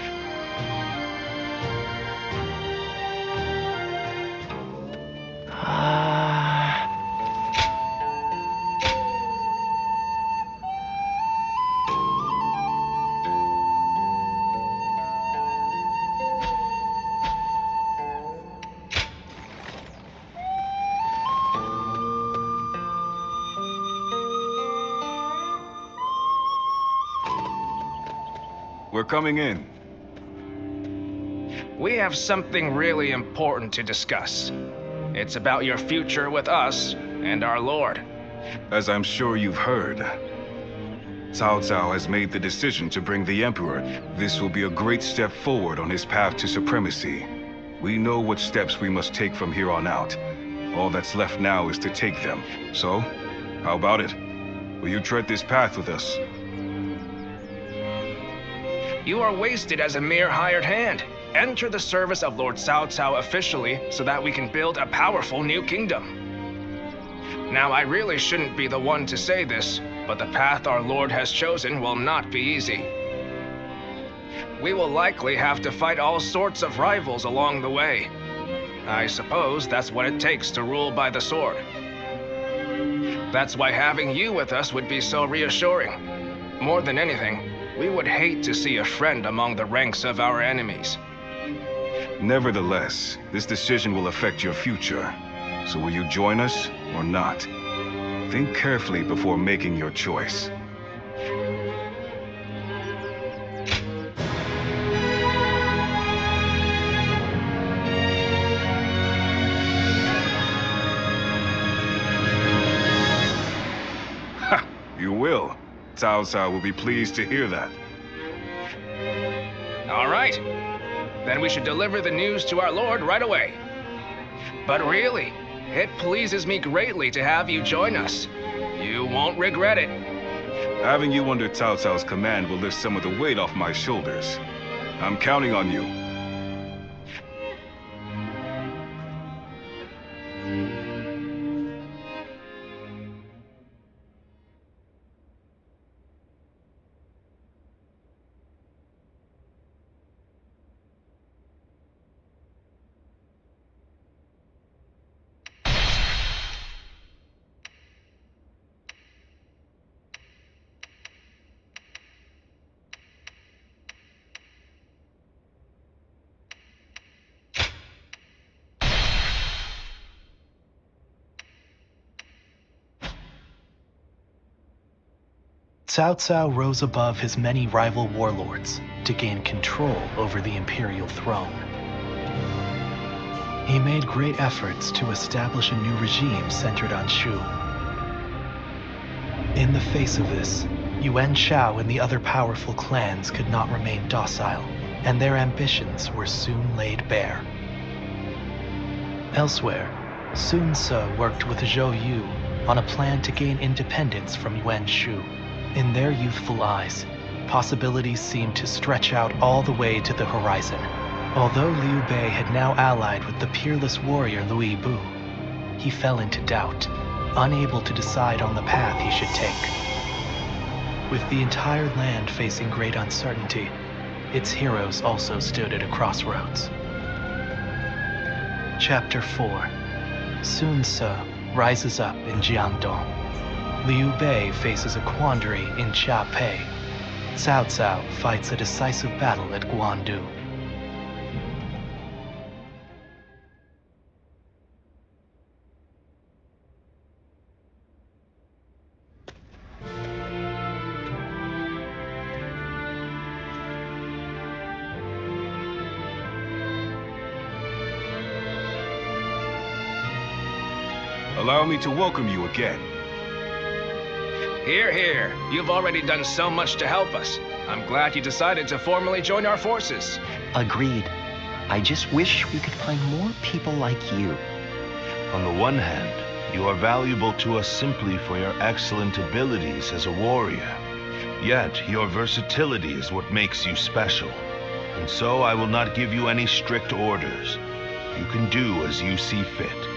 We're coming in. We have something really important to discuss. It's about your future with us and our Lord. As I'm sure you've heard, Cao Cao has made the decision to bring the Emperor. This will be a great step forward on his path to supremacy. We know what steps we must take from here on out. All that's left now is to take them. So, how about it? Will you tread this path with us? You are wasted as a mere hired hand. Enter the service of Lord Cao Cao officially so that we can build a powerful new kingdom. Now, I really shouldn't be the one to say this, but the path our Lord has chosen will not be easy. We will likely have to fight all sorts of rivals along the way. I suppose that's what it takes to rule by the sword. That's why having you with us would be so reassuring. More than anything, we would hate to see a friend among the ranks of our enemies. Nevertheless, this decision will affect your future. So will you join us or not? Think carefully before making your choice. Ha! You will. Cao Cao will be pleased to hear that. All right. Then we should deliver the news to our Lord right away. But really, it pleases me greatly to have you join us. You won't regret it. Having you under Cao Cao's command will lift some of the weight off my shoulders. I'm counting on you. Cao Cao rose above his many rival warlords to gain control over the imperial throne. He made great efforts to establish a new regime centered on Shu. In the face of this, Yuan Shao and the other powerful clans could not remain docile, and their ambitions were soon laid bare. Elsewhere, Sun Ce worked with Zhou Yu on a plan to gain independence from Yuan Shu. In their youthful eyes, possibilities seemed to stretch out all the way to the horizon. Although Liu Bei had now allied with the peerless warrior Liu Bu, he fell into doubt, unable to decide on the path he should take. With the entire land facing great uncertainty, its heroes also stood at a crossroads. Chapter 4. Sun Ce rises up in Jiangdong. Liu Bei faces a quandary in Xiapi. Cao Cao fights a decisive battle at Guandu. Allow me to welcome you again. Hear, hear. You've already done so much to help us. I'm glad you decided to formally join our forces. Agreed. I just wish we could find more people like you. On the one hand, you are valuable to us simply for your excellent abilities as a warrior. Yet, your versatility is what makes you special. And so I will not give you any strict orders. You can do as you see fit.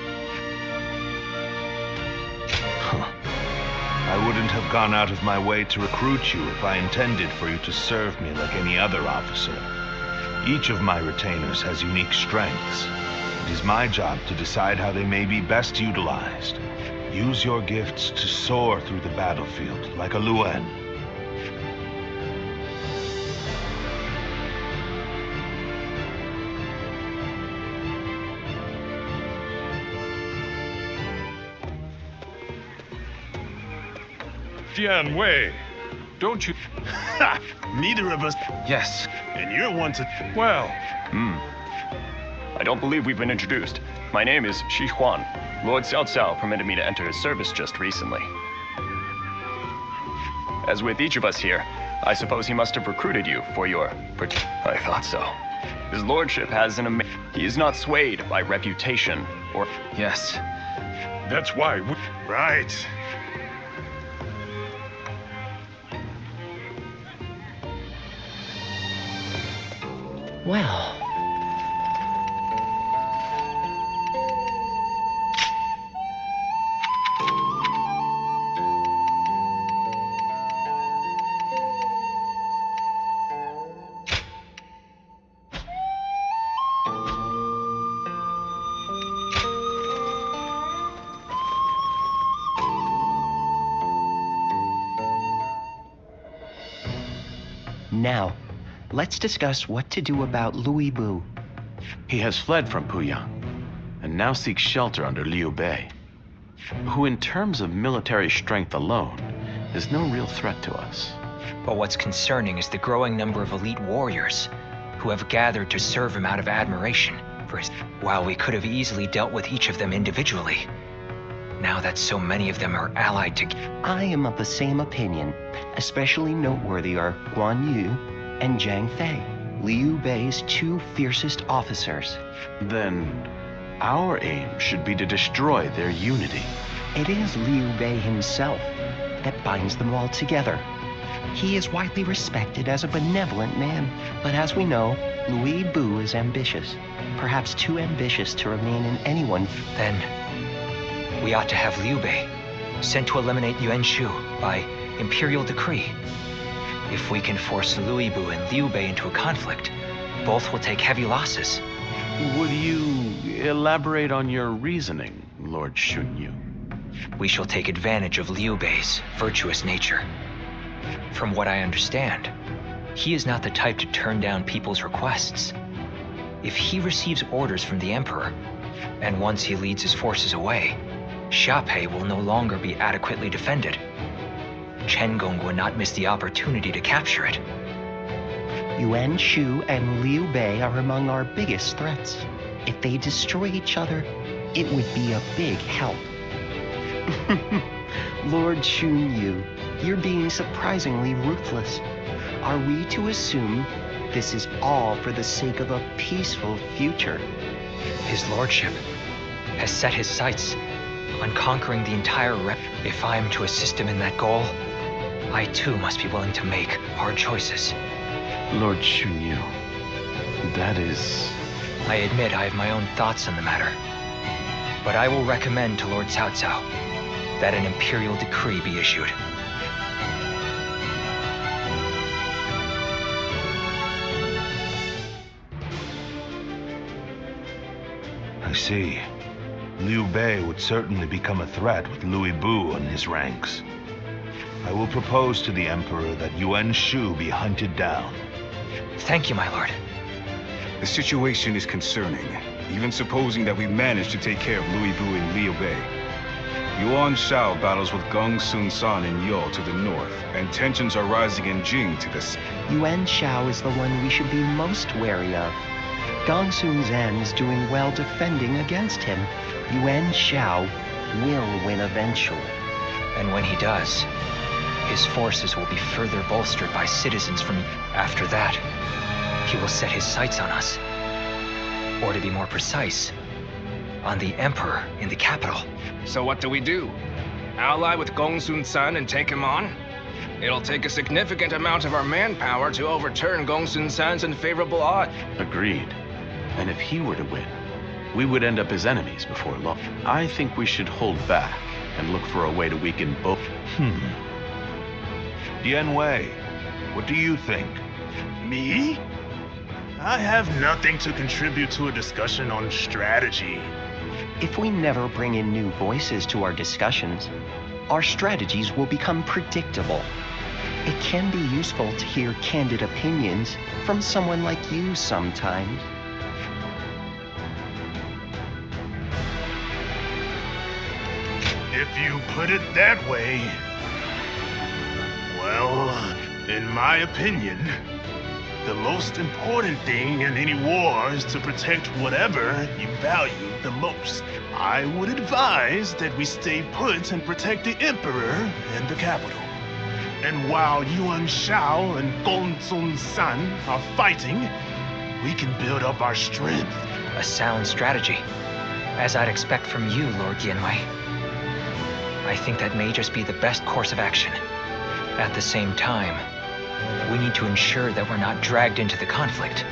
I wouldn't have gone out of my way to recruit you if I intended for you to serve me like any other officer. Each of my retainers has unique strengths. It is my job to decide how they may be best utilized. Use your gifts to soar through the battlefield like a Luen. Jian Wei, don't you... Ha! Neither of us... Yes. And you're one to... Well... I don't believe we've been introduced. My name is Shi Huan. Lord Cao Cao permitted me to enter his service just recently. As with each of us here, I suppose he must have recruited you for your... I thought so. His lordship has an He is not swayed by reputation or... Yes. That's why we... Right. Well... Now, let's discuss what to do about Liu Bu. He has fled from Puyang, and now seeks shelter under Liu Bei, who in terms of military strength alone, is no real threat to us. But what's concerning is the growing number of elite warriors who have gathered to serve him out of admiration for his... While we could have easily dealt with each of them individually, now that so many of them are allied to... I am of the same opinion. Especially noteworthy are Guan Yu and Zhang Fei, Liu Bei's two fiercest officers. Then, our aim should be to destroy their unity. It is Liu Bei himself that binds them all together. He is widely respected as a benevolent man, but as we know, Liu Bu is ambitious, perhaps too ambitious to remain in anyone. Then, we ought to have Liu Bei sent to eliminate Yuan Shu by imperial decree. If we can force Liu Bu and Liu Bei into a conflict, both will take heavy losses. Would you elaborate on your reasoning, Lord Shunyu? We shall take advantage of Liu Bei's virtuous nature. From what I understand, he is not the type to turn down people's requests. If he receives orders from the Emperor, and once he leads his forces away, Xiapi will no longer be adequately defended. Chen Gong would not miss the opportunity to capture it. Yuan Shu and Liu Bei are among our biggest threats. If they destroy each other, it would be a big help. Lord Xun Yu, you're being surprisingly ruthless. Are we to assume this is all for the sake of a peaceful future? His lordship has set his sights on conquering the entire If I am to assist him in that goal, I too must be willing to make hard choices. Lord Xunyu, that is... I admit I have my own thoughts on the matter, but I will recommend to Lord Cao Cao that an imperial decree be issued. I see. Liu Bei would certainly become a threat with Louis Bu in his ranks. I will propose to the Emperor that Yuan Shu be hunted down. Thank you, my lord. The situation is concerning, even supposing that we manage to take care of Louis Bu and Liu Bei. Yuan Shao battles with Gong Sun San in Yo to the north, and tensions are rising in Jing to the south. Yuan Shao is the one we should be most wary of. Gong Sun Zan is doing well defending against him. Yuan Shao will win eventually. And when he does, his forces will be further bolstered by citizens from... After that, he will set his sights on us. Or to be more precise, on the Emperor in the capital. So what do we do? Ally with Gong Sun San and take him on? It'll take a significant amount of our manpower to overturn Gong Sun San's unfavorable odds. Agreed. And if he were to win, we would end up as enemies before long. I think we should hold back and look for a way to weaken both. Dian Wei, what do you think? Me? I have nothing to contribute to a discussion on strategy. If we never bring in new voices to our discussions, our strategies will become predictable. It can be useful to hear candid opinions from someone like you sometimes. If you put it that way, well, in my opinion, the most important thing in any war is to protect whatever you value the most. I would advise that we stay put and protect the Emperor and the capital. And while Yuan Shao and Gong Sun San are fighting, we can build up our strength. A sound strategy, as I'd expect from you, Lord Yanwei. I think that may just be the best course of action. At the same time, we need to ensure that we're not dragged into the conflict,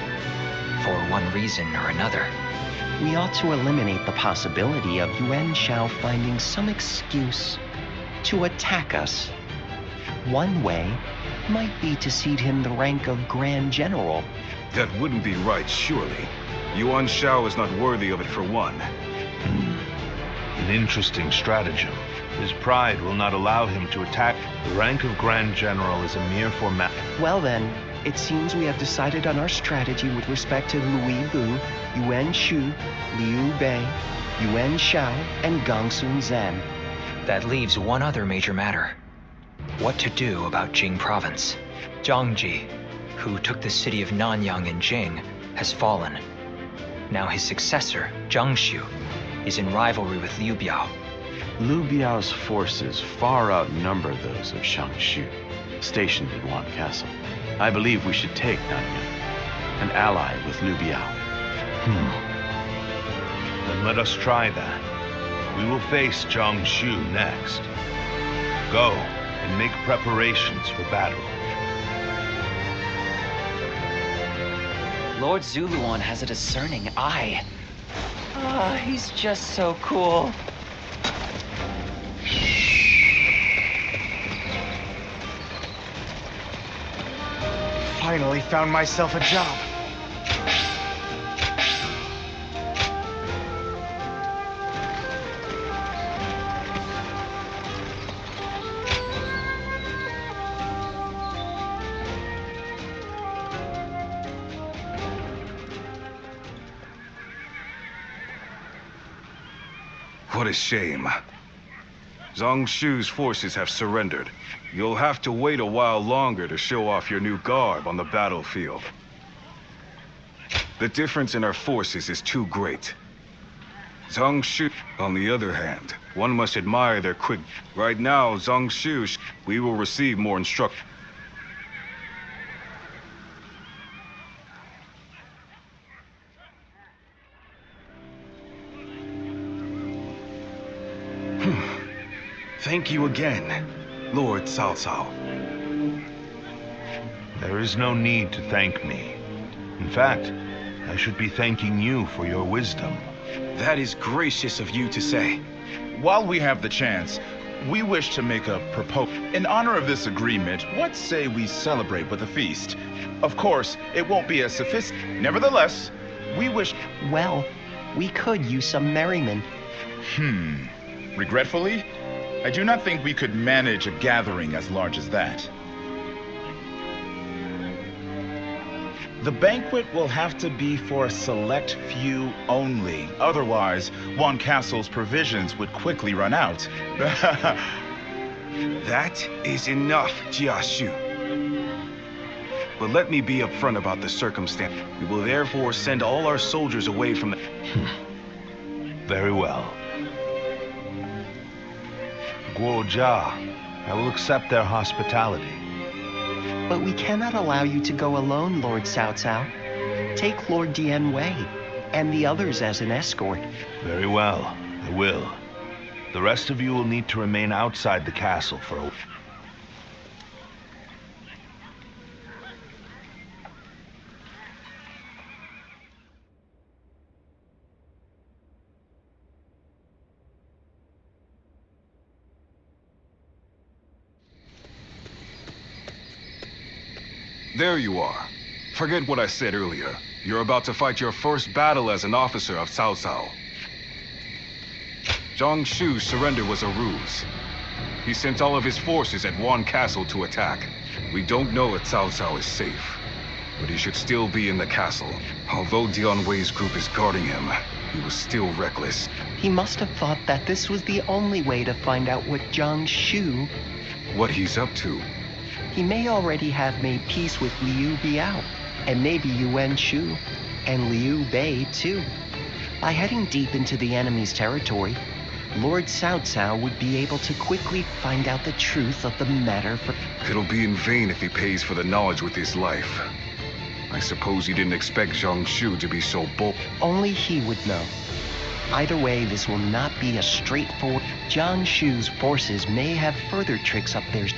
for one reason or another. We ought to eliminate the possibility of Yuan Shao finding some excuse to attack us. One way might be to cede him the rank of Grand General. That wouldn't be right, surely. Yuan Shao is not worthy of it for one. An interesting stratagem. His pride will not allow him to attack. The rank of Grand General is a mere formality. Well then, it seems we have decided on our strategy with respect to Louis Bu, Yuan Shu, Liu Bei, Yuan Shao, and Gong Sun Zan. That leaves one other major matter. What to do about Jing province. Zhang Ji, who took the city of Nanyang in Jing, has fallen. Now his successor, Zhang Xiu, is in rivalry with Liu Biao. Liu Biao's forces far outnumber those of Shang Shu, stationed in Wan Castle. I believe we should take Nanyang, an ally with Liu Biao. Then let us try that. We will face Zhang Shu next. Go and make preparations for battle. Lord Zuluan has a discerning eye. Ah, he's just so cool. Finally found myself a job. What a shame. Zhang Shu's forces have surrendered. You'll have to wait a while longer to show off your new garb on the battlefield. The difference in our forces is too great. Zhang Shu, on the other hand, one must admire their quick... Right now, Zhang Shu, we will receive more instruction. Thank you again, Lord Cao Cao. There is no need to thank me. In fact, I should be thanking you for your wisdom. That is gracious of you to say. While we have the chance, we wish to make a proposal. In honor of this agreement, what say we celebrate with a feast? Of course, it won't be as sophisticated. Nevertheless, we wish... Well, we could use some merriment. Regretfully, I do not think we could manage a gathering as large as that. The banquet will have to be for a select few only. Otherwise, Wan Castle's provisions would quickly run out. That is enough, Jia Shu. But let me be upfront about the circumstance. We will therefore send all our soldiers away from the... Very well. Guo Jia, I will accept their hospitality. But we cannot allow you to go alone, Lord Cao Cao. Take Lord Dian Wei and the others as an escort. Very well, I will. The rest of you will need to remain outside the castle for a... There you are. Forget what I said earlier. You're about to fight your first battle as an officer of Cao Cao. Zhang Shu's surrender was a ruse. He sent all of his forces at Wan Castle to attack. We don't know if Cao Cao is safe, but he should still be in the castle. Although Dian Wei's group is guarding him, he was still reckless. He must have thought that this was the only way to find out what Zhang Shu... What he's up to. He may already have made peace with Liu Bei, and maybe Yuan Shu, and Liu Bei too. By heading deep into the enemy's territory, Lord Cao Cao would be able to quickly find out the truth of the matter for... It'll be in vain if he pays for the knowledge with his life. I suppose you didn't expect Zhang Shu to be so bold. Only he would know. Either way, this will not be a straightforward... Zhang Shu's forces may have further tricks up their...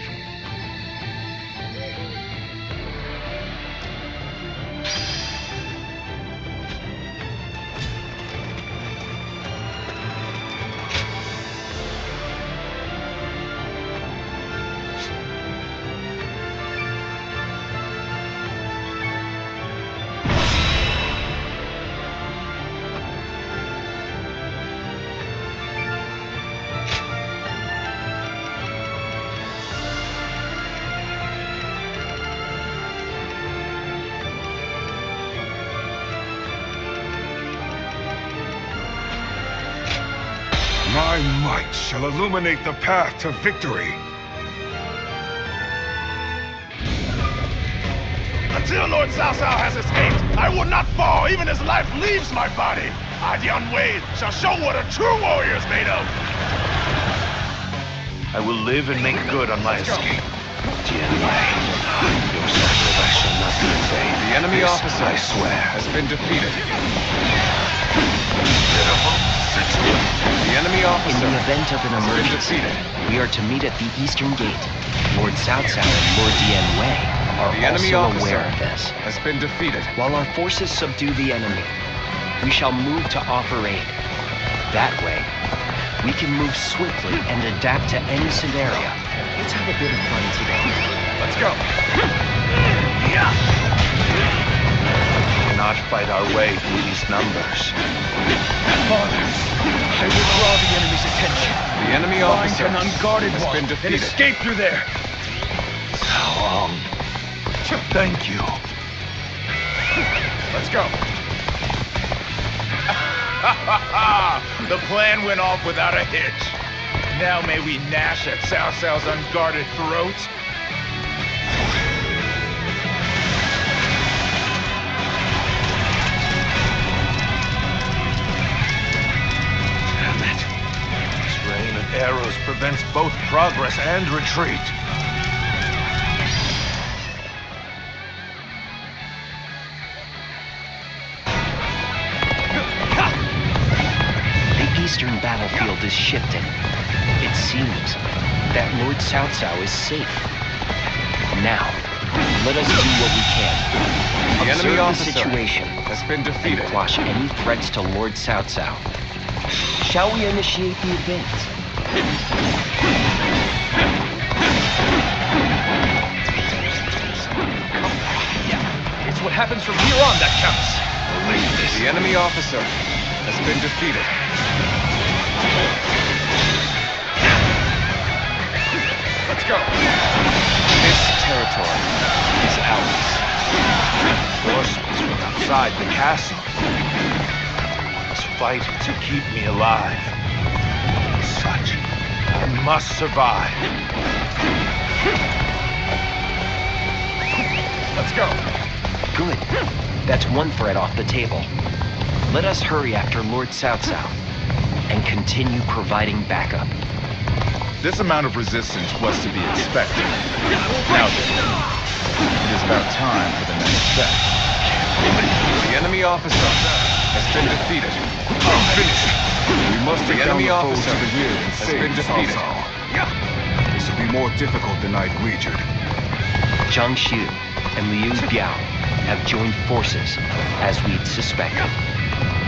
My might shall illuminate the path to victory. Until Lord Cao Cao has escaped, I will not fall even as life leaves my body. Dian Wei shall show what a true warrior is made of. I will live and make good on my escape. Dian Wei, your sacrifice shall not be in vain. The enemy officer, I swear, has been defeated. The enemy officer, in the event of an emergency, we are to meet at the eastern gate. Lord Cao Cao and Lord Dian Wei are also aware of this. Has been defeated. While our forces subdue the enemy, we shall move to offer aid. That way, we can move swiftly and adapt to any scenario. Let's have a bit of fun today. Let's go. Yeah. We cannot fight our way through these numbers. Father, I will draw the enemy's attention. The enemy officer an unguarded has been defeated. And escape through there. Thank you. Let's go. The plan went off without a hitch. Now may we gnash at Cao Cao's unguarded throat. Damn it. This rain of arrows prevents both progress and retreat. The eastern battlefield is shifting. It seems that Lord Cao Cao is safe. Now, let us do what we can. The enemy Observe officer the situation has been defeated. and quash any threats to Lord Cao Cao. Shall we initiate the advance? It's what happens from here on that counts. The enemy officer has been defeated. Let's go. This territory is ours. Reinforcements from outside the castle. Must fight to keep me alive. As such, I must survive. Let's go. Good. That's one threat off the table. Let us hurry after Lord Cao Cao and continue providing backup. This amount of resistance was to be expected. Now then, it is about time for the next step. The enemy officer has been defeated. Finished. We must take down the foe to the rear and has been defeated. This will be more difficult than I wagered. Zhang Xu and Liu Bei have joined forces, as we'd suspected.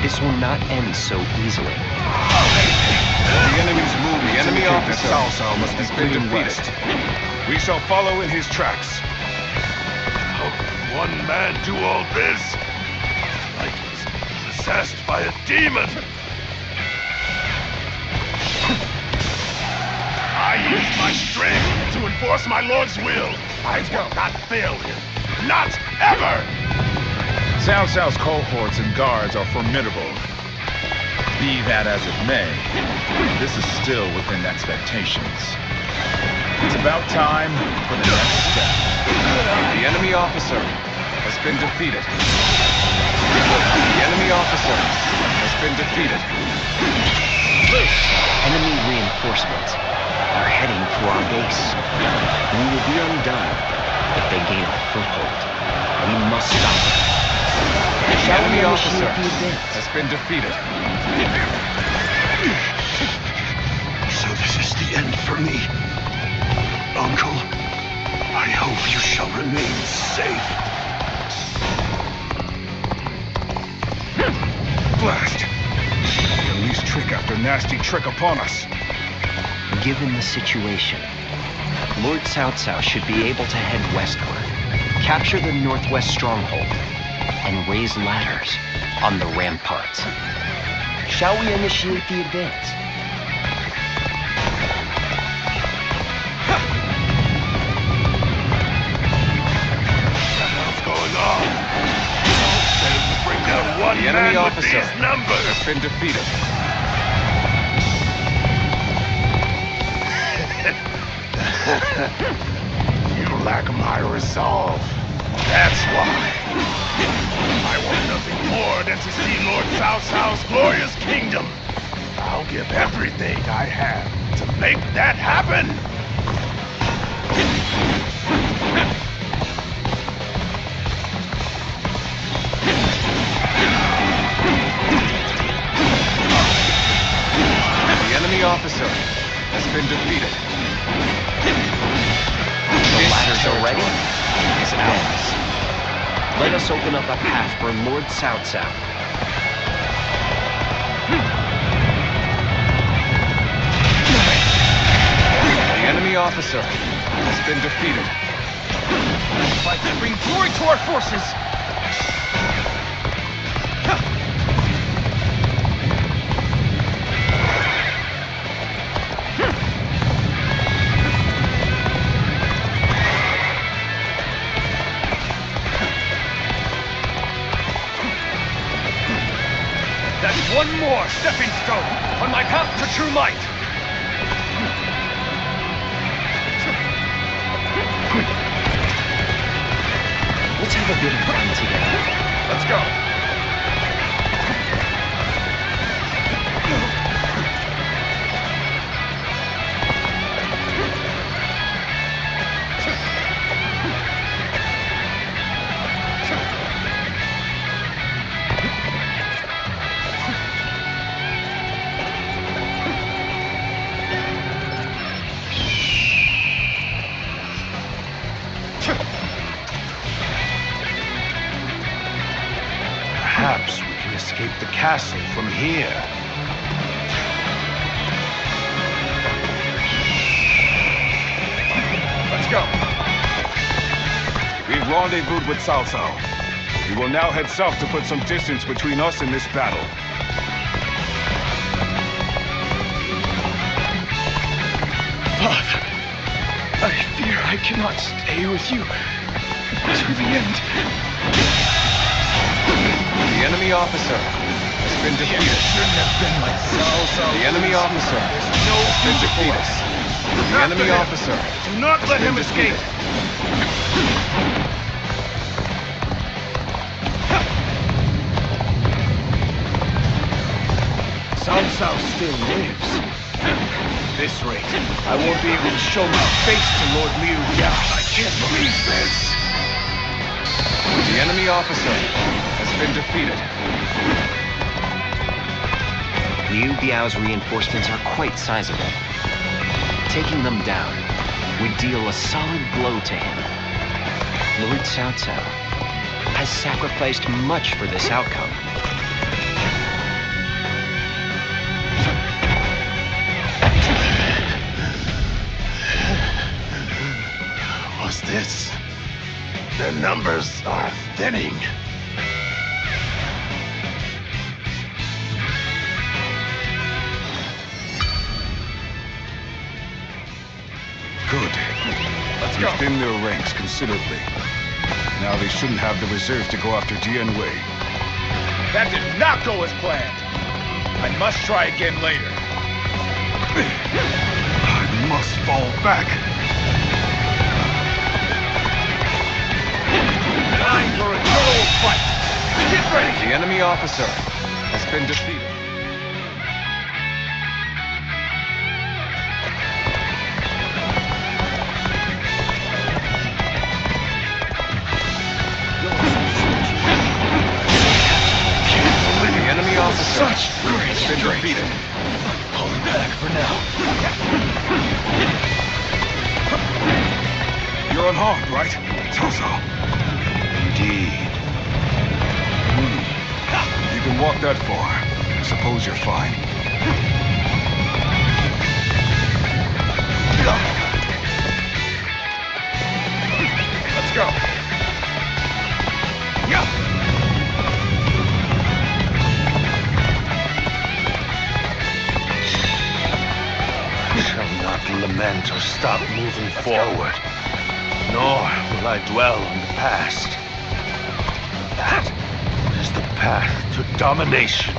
This will not end so easily. The enemy's movement. The enemy officer Cao Cao must be has been fleeing defeated. west. We shall follow in his tracks. How can one man do all this? Like he's possessed by a demon. I use my strength to enforce my lord's will. I will not fail him. Not ever! Cao Cao's cohorts and guards are formidable. Be that as it may, this is still within expectations. It's about time for the next step. The enemy officer has been defeated. The enemy officer has been defeated. Enemy reinforcements are heading for our base. We will be undone if they gain a foothold. We must stop them. The enemy officer The advance? has been defeated. So this is the end for me. Uncle, I hope you shall remain safe. Blast! Unleash trick after nasty trick upon us. Given the situation, Lord Cao Cao should be able to head westward, capture the northwest stronghold, and raise ladders on the ramparts. Shall we initiate the advance? What's going on? Bring down one The enemy man with officer these numbers. has been defeated. You lack my resolve. That's why. I want nothing more than to see Lord Cao Cao's glorious kingdom. I'll give everything I have to make that happen. The enemy officer has been defeated. The ladders are ready? Is ours. Let us open up a path for Lord Cao Cao. The enemy officer has been defeated. Fight to bring glory to our forces! That's one more stepping stone on my path to true might. have a bit of fun together. Let's go. Perhaps we can escape the castle from here. Let's go. We've rendezvoused with Cao Cao. We will now head south to put some distance between us and this battle. Father, I fear I cannot stay with you to the end. The enemy officer has been defeated. Shouldn't have been like The enemy officer has been defeated. The enemy officer. Do not let him escape. Cao Cao still lives. At this rate, I won't be able to show my face to Lord Liu Bei. I can't believe this. The enemy officer has been defeated. Liu Biao's reinforcements are quite sizable. Taking them down would deal a solid blow to him. Lord Cao Cao has sacrificed much for this outcome. What's this? Their numbers are thinning. Good. Let's We've go. thinned their ranks considerably. Now they shouldn't have the reserves to go after Dian Wei. That did not go as planned. I must try again later. I must fall back. Time for a total fight. Get ready. The enemy officer has been defeated. The enemy officer has been defeated. Pulling back for now. You're unharmed, right? Cao Cao. Indeed. You can walk that far. I suppose you're fine. Let's go. I shall not lament or stop moving forward, nor will I dwell on the past. That is the path to domination.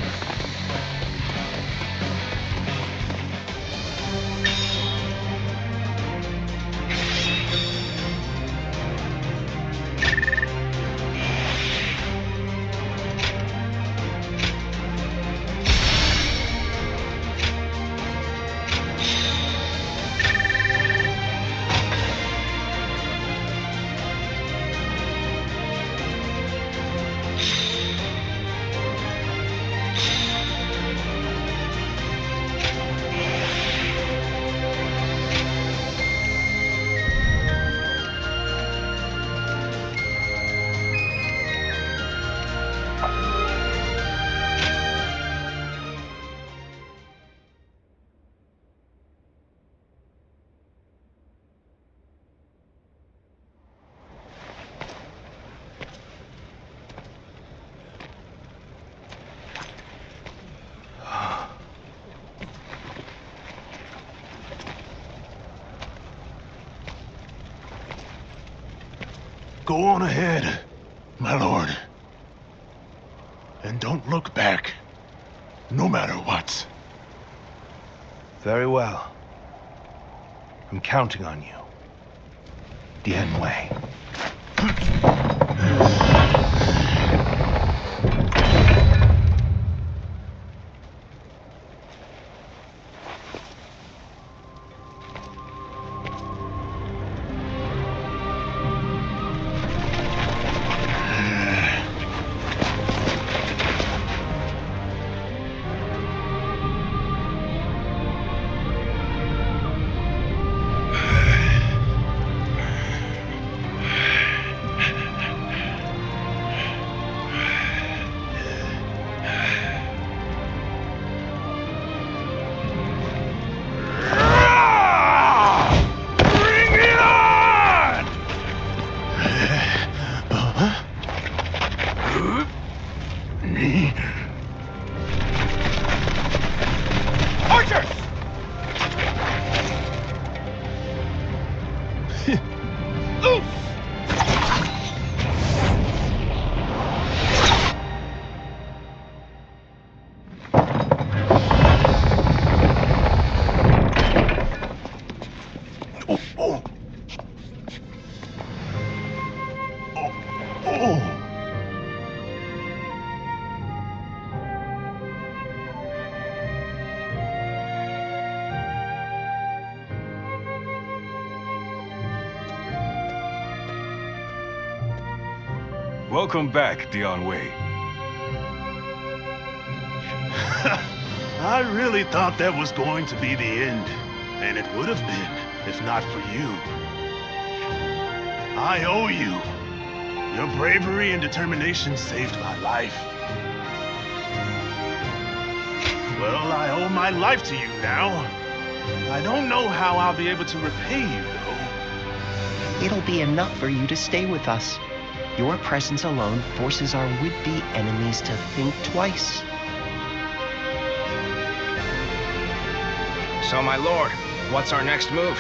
Go on ahead, my lord. And don't look back, no matter what. Very well. I'm counting on you. Dian Wei. me? Archers! Loose! Welcome back, Dian Wei. I really thought that was going to be the end, and it would have been if not for you. I owe you. Your bravery and determination saved my life. Well, I owe my life to you now. I don't know how I'll be able to repay you, though. It'll be enough for you to stay with us. Your presence alone forces our would-be enemies to think twice. So, my lord, what's our next move?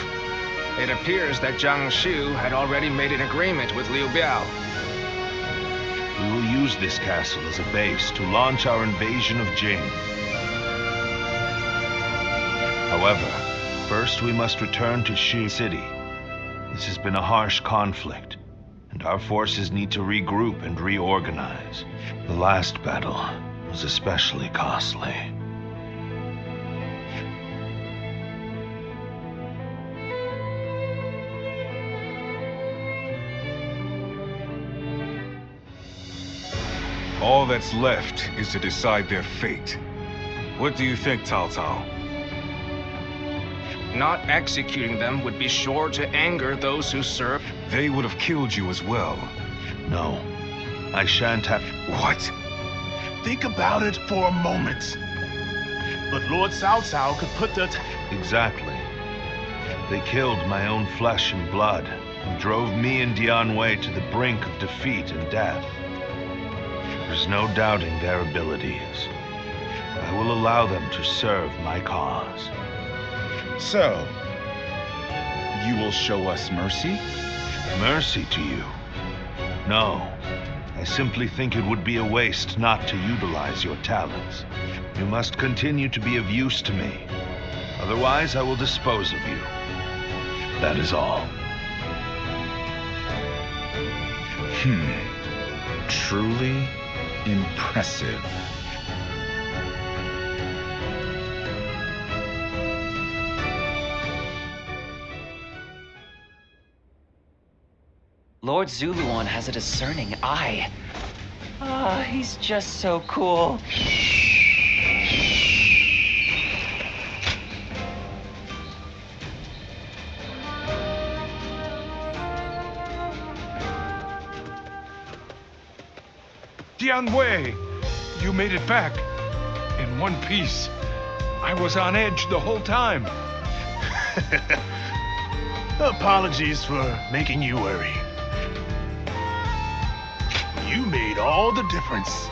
It appears that Zhang Shu had already made an agreement with Liu Bei. We will use this castle as a base to launch our invasion of Jing. However, first we must return to Shu City. This has been a harsh conflict, and our forces need to regroup and reorganize. The last battle was especially costly. All that's left is to decide their fate. What do you think, Cao Cao? Not executing them would be sure to anger those who serve. They would have killed you as well. No, I shan't have... What? Think about it for a moment. But Lord Cao Cao could put the... Exactly. They killed my own flesh and blood, and drove me and Dian Wei to the brink of defeat and death. There's no doubting their abilities. I will allow them to serve my cause. So, you will show us mercy? Mercy to you? No. I simply think it would be a waste not to utilize your talents. You must continue to be of use to me. Otherwise, I will dispose of you. That is all. Truly impressive. Lord Zuluan has a discerning eye. Ah, he's just so cool. Dian Wei, you made it back. In one piece. I was on edge the whole time. Apologies for making you worry. You made all the difference.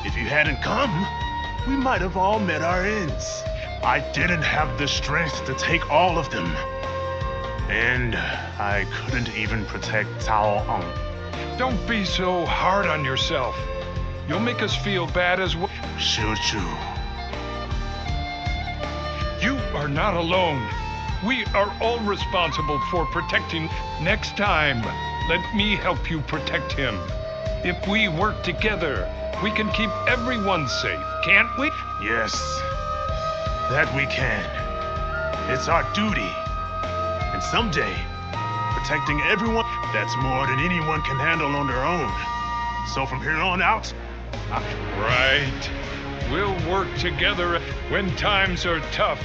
If you hadn't come, we might have all met our ends. I didn't have the strength to take all of them. And I couldn't even protect Cao Ang. Don't be so hard on yourself. You'll make us feel bad as well. Shu. You are not alone. We are all responsible for protecting. Next time, let me help you protect him. If we work together, we can keep everyone safe, can't we? Yes, that we can. It's our duty. And someday, protecting everyone, that's more than anyone can handle on their own. So from here on out, Right. We'll work together when times are tough.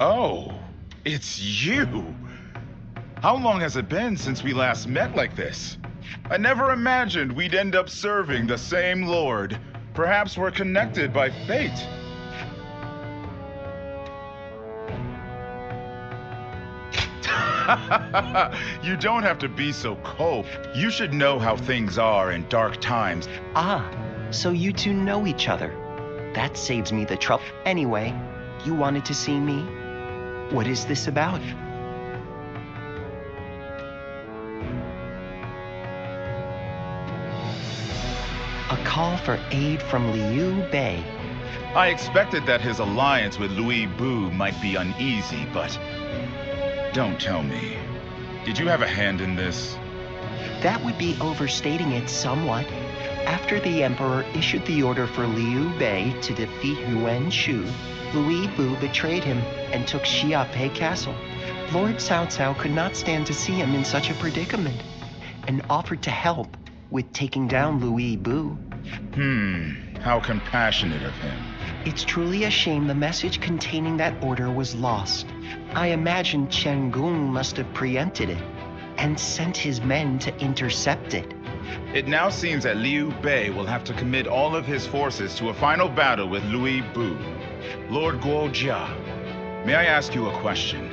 Oh, it's you! How long has it been since we last met like this? I never imagined we'd end up serving the same Lord. Perhaps we're connected by fate. You don't have to be so cold. You should know how things are in dark times. Ah, so you two know each other. That saves me the trouble. Anyway, you wanted to see me? What is this about? A call for aid from Liu Bei. I expected that his alliance with Liu Bei might be uneasy, but don't tell me. Did you have a hand in this? That would be overstating it somewhat. After the Emperor issued the order for Liu Bei to defeat Yuan Shu, Liu Bei betrayed him and took Xiapi Castle. Lord Cao Cao could not stand to see him in such a predicament and offered to help with taking down Liu Bei. How compassionate of him. It's truly a shame the message containing that order was lost. I imagine Chen Gong must have preempted it and sent his men to intercept it. It now seems that Liu Bei will have to commit all of his forces to a final battle with Liu Bei. Lord Guojia, may I ask you a question?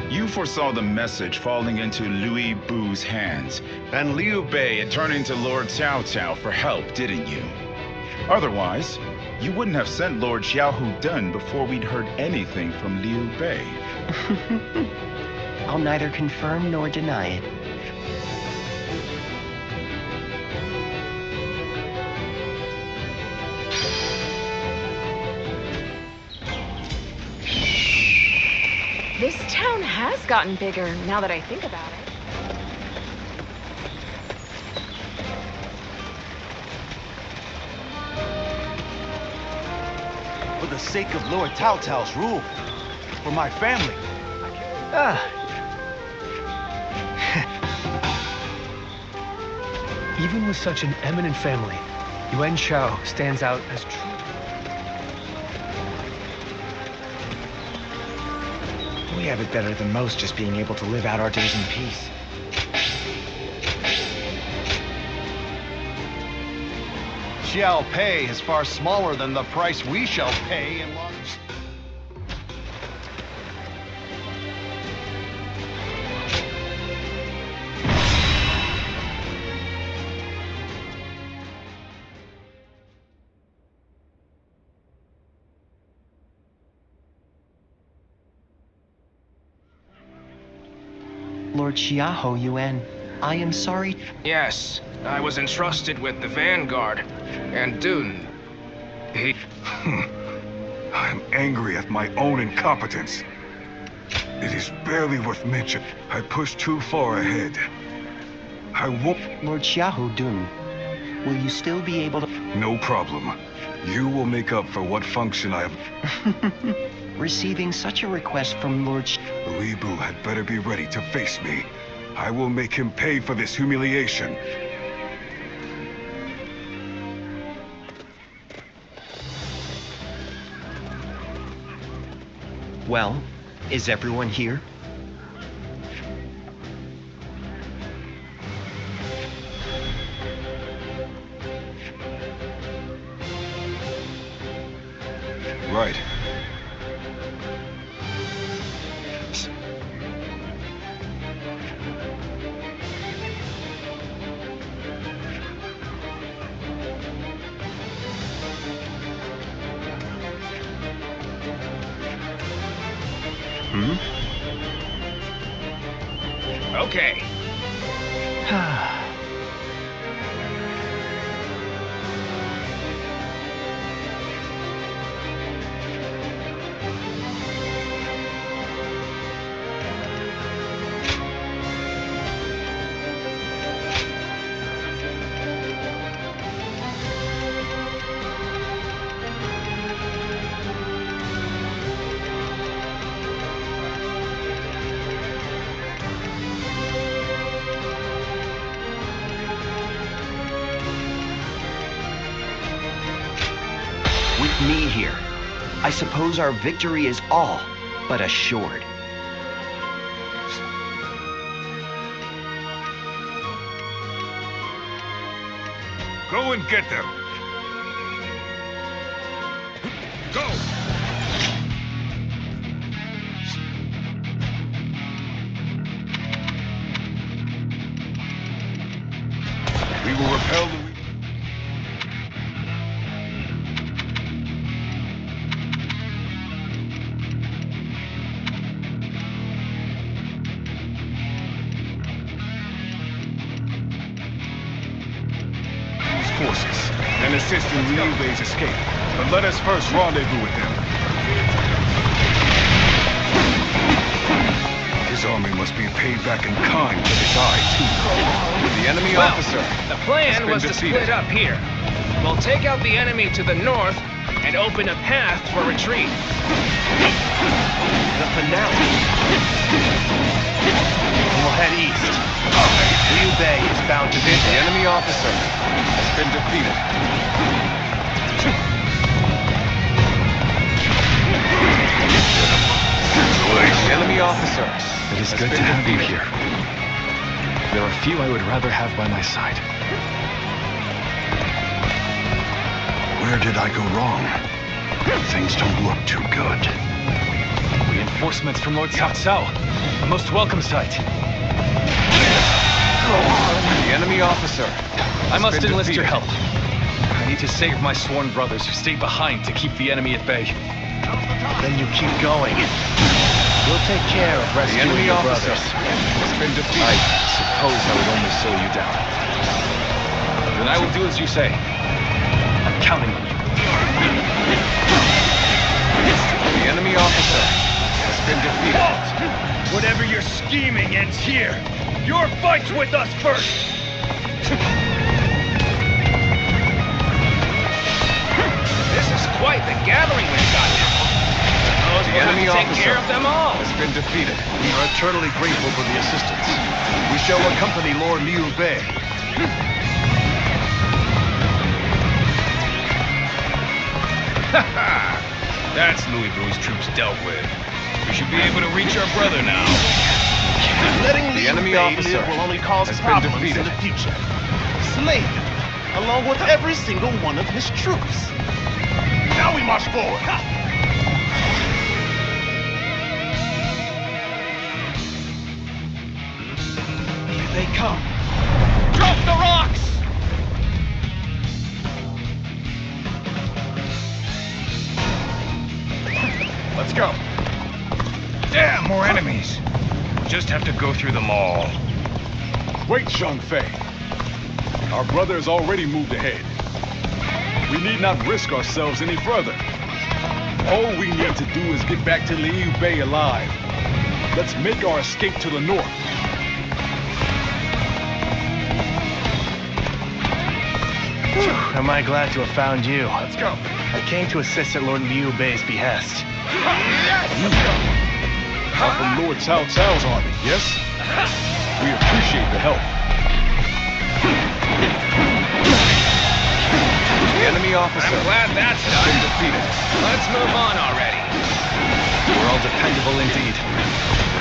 You foresaw the message falling into Liu Bei's hands, and Liu Bei turning to Lord Cao Cao for help, didn't you? Otherwise, you wouldn't have sent Lord Xiahou Dun before we'd heard anything from Liu Bei. I'll neither confirm nor deny it. This town has gotten bigger now that I think about it. For the sake of Lord Cao Cao's rule. For my family. Even with such an eminent family, Yuan Shao stands out as true. We have it better than most just being able to live out our days in peace. Xiao Pei is far smaller than the price we shall pay in long... Lord Xiahou Yuan, I am sorry. Yes, I was entrusted with the vanguard, and Dun, he... I'm angry at my own incompetence. It is barely worth mention. I pushed too far ahead. I won't... Lord Xiahou Dun, will you still be able to... No problem. You will make up for what function I have... Receiving such a request from Lord Liu Bei had better be ready to face me. I will make him pay for this humiliation. Well, is everyone here? Right. Okay. With me here, I suppose our victory is all. but assured. Go and get them. Go! We will repel the... forces and assist in Liu Bei's escape. But let us first rendezvous with them. His army must be paid back in kind for this eye, too. The enemy Well, officer. The plan was to defeated. split up here. We'll take out the enemy to the north and open a path for retreat. The finale. We'll head east. Liu Bei is bound to be The there. enemy officer has been defeated. The enemy officer. It is has good been to have you defeated. here. There are few I would rather have by my side. Where did I go wrong? Things don't look too good. Reinforcements from Lord Cao Cao. A most welcome sight. The enemy officer. I must been enlist your defeated. help. I need to save my sworn brothers who stayed behind to keep the enemy at bay. Then you keep going. We'll take care of The rescuing enemy your officer brothers. has been defeated. I suppose I would only slow you down. Then I will do as you say. I'm counting on you. The enemy officer has been defeated. Whatever you're scheming ends here. Your fight's with us first. This is quite the gathering we've got now. Suppose The we'll have enemy to take officer care of them all. has been defeated. We are eternally grateful for the assistance. We shall accompany Lord Liu Bei. That's Louis Vu's troops dealt with. We should be able to reach our brother now. Letting The Liu enemy Bei officer live will only cause has been problems defeated. in the future. Slay him, along with every single one of his troops. Now we march forward. Here they come. Drop the rocks! Let's go. Damn, more enemies. Just have to go through them all. Wait, Zhang Fei. Our brother has already moved ahead. We need not risk ourselves any further. All we need to do is get back to Liu Bei alive. Let's make our escape to the north. Am I glad to have found you? Let's go. I came to assist at Lord Liu Bei's behest. You are from Lord Cao Cao's army, yes? We appreciate the help. The enemy officer I'm glad that's has done. been defeated. Let's move on already. We're all dependable indeed.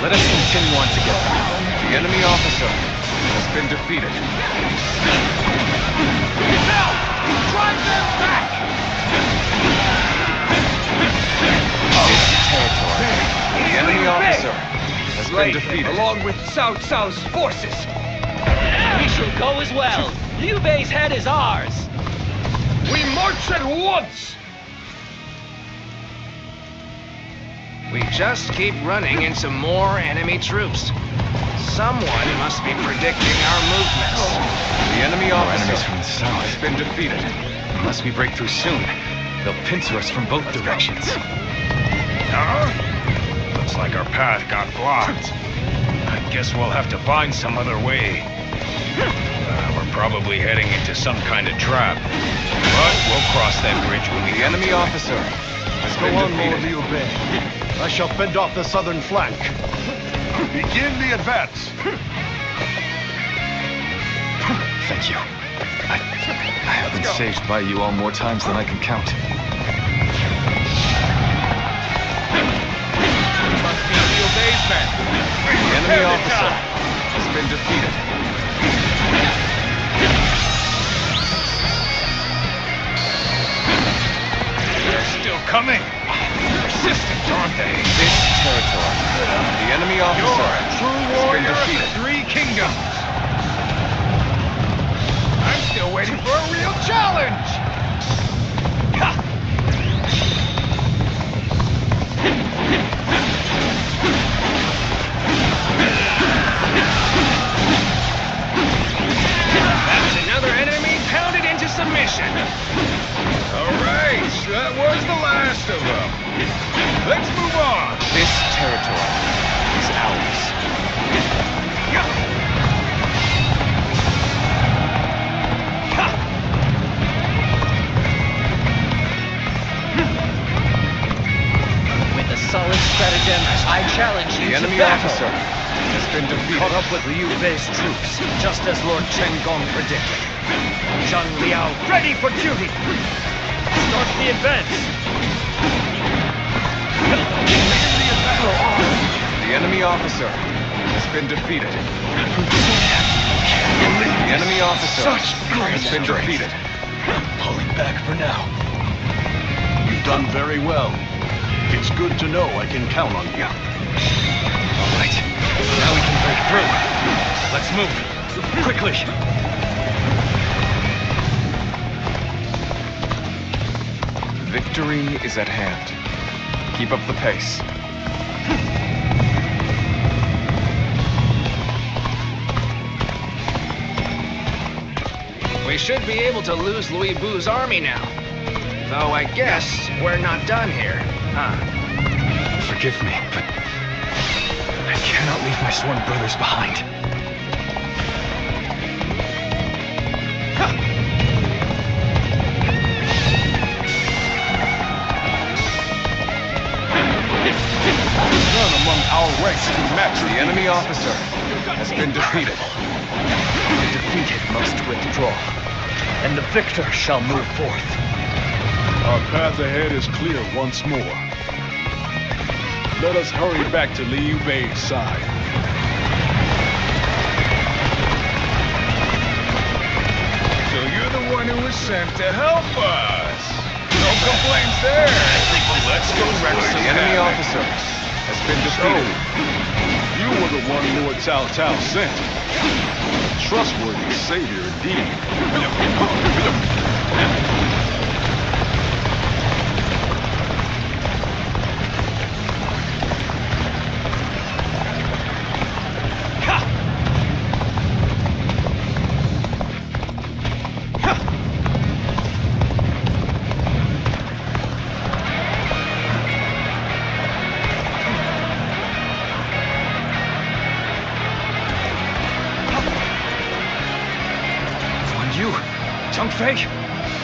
Let us continue on together. The enemy officer has been defeated. Drive them back! It's territory. The enemy officer has been defeated. Along with Cao Cao's forces. We shall go as well. Liu Bei's head is ours. We march at once! We just keep running into more enemy troops. Someone must be predicting our movements. The enemy More officer enemies from the south. has been defeated. Unless we break through soon, they'll pincer us from both directions. Looks like our path got blocked. I guess we'll have to find some other way. We're probably heading into some kind of trap. But we'll cross that bridge when we The come enemy to it. officer has Go been on, Lord defeated. Liu Bei. I shall fend off the southern flank. Begin the advance. Thank you. I have been saved by you all more times than I can count. Bei's men. The enemy officer has been defeated. They're still coming. Persistent, aren't they? This territory. The enemy officer You're a true has been warrior of the defeated. Three Kingdoms. I'm still waiting for a real challenge. That's another enemy pounded into submission. All right, that was the last of them. Let's move on. This territory is ours. With a solid stratagem, I challenge you The to enemy battle. officer has been defeated. Caught up with Liu Bei's troops, just as Lord Chen Gong predicted. Zhang Liao, ready for duty! Start the advance! The enemy officer has been defeated. The enemy officer has been defeated. Pulling back for now. You've done very well. It's good to know I can count on you. All right, now we can break through. Let's move. Quickly! Victory is at hand. Keep up the pace. We should be able to lose Louis Bu's army now. Though I guess we're not done here, huh? Forgive me, but I cannot leave my sworn brothers behind. None among our ranks can match the enemy officer has been defeated. The defeated must withdraw, and the victor shall move forth. Our path ahead is clear once more. Let us hurry back to Liu Bei's side. So you're the one who was sent to help us. No complaints there. Let's go wreck some The enemy havoc. officer has been defeated. You were the one Lord Cao Cao sent. Trustworthy savior indeed.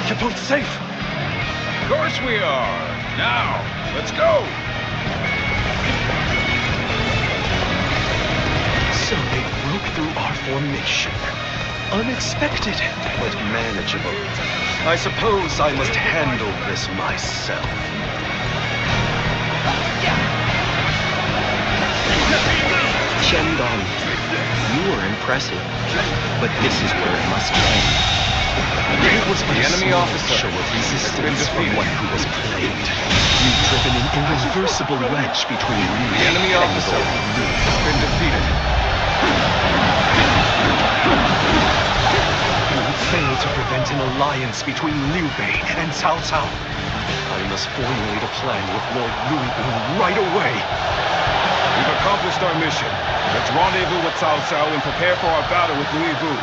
You're both safe. Of course we are. Now, let's go. So they broke through our formation. Unexpected, but manageable. I suppose I must handle this myself. Chen Gong, you were impressive, but this is where it must end. It was the enemy officer show of resistance from one who was played. You've driven an irreversible wedge between you the enemy officer has been defeated. You failed to prevent an alliance between Liu Bei and Cao Cao. I must formulate a plan with Lord Louis Bei right away. We've accomplished our mission. Let's rendezvous with Cao Cao and prepare for our battle with Louis Bei.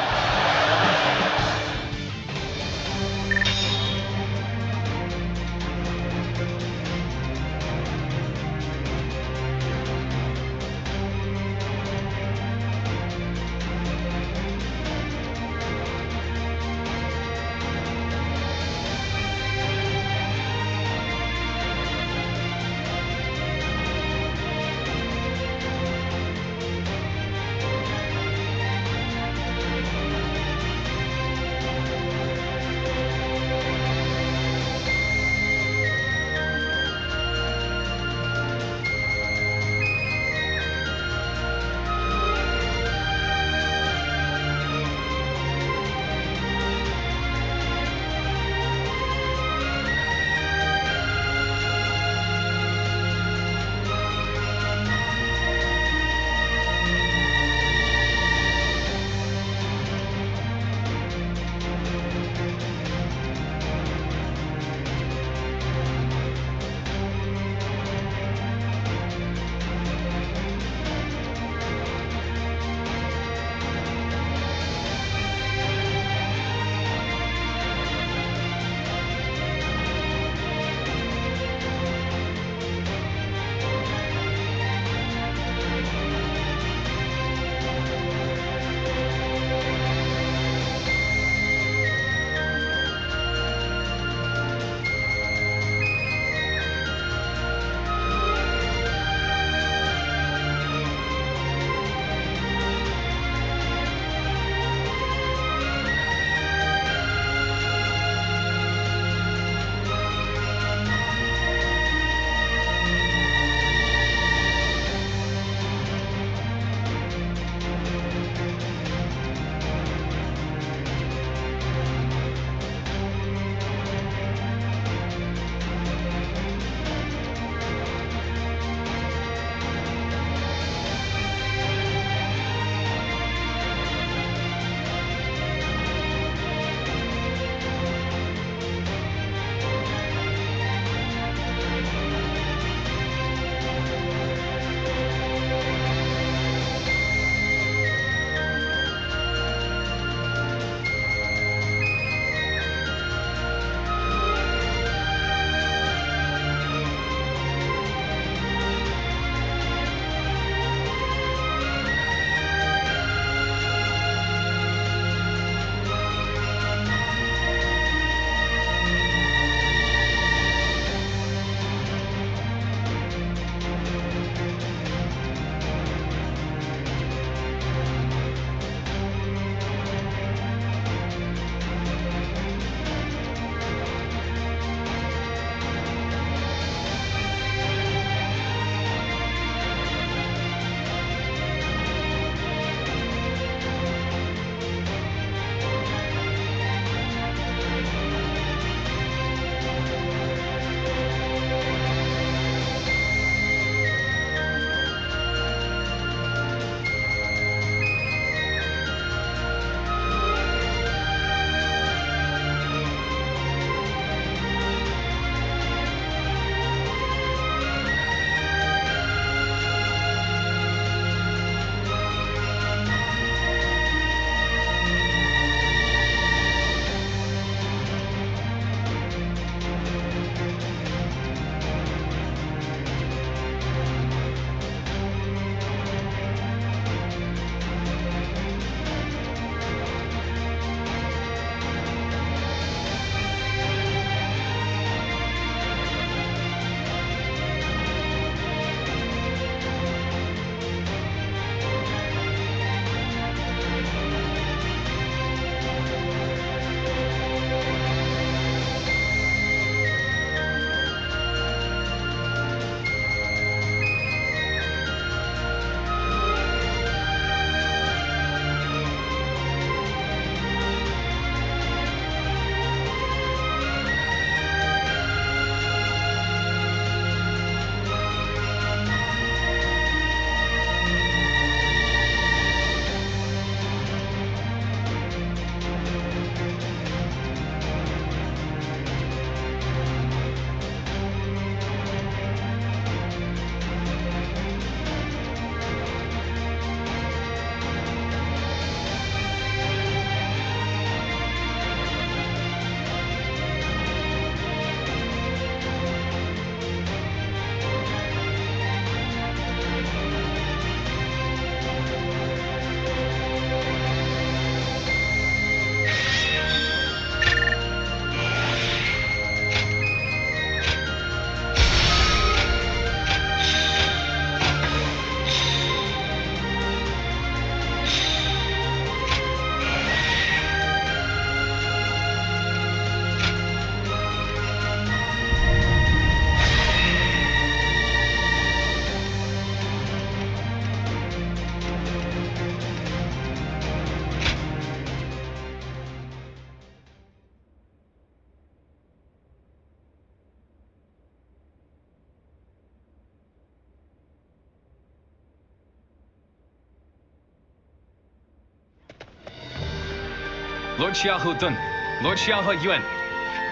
Lord Xiahou Dun, Lord Xiahou Yuan.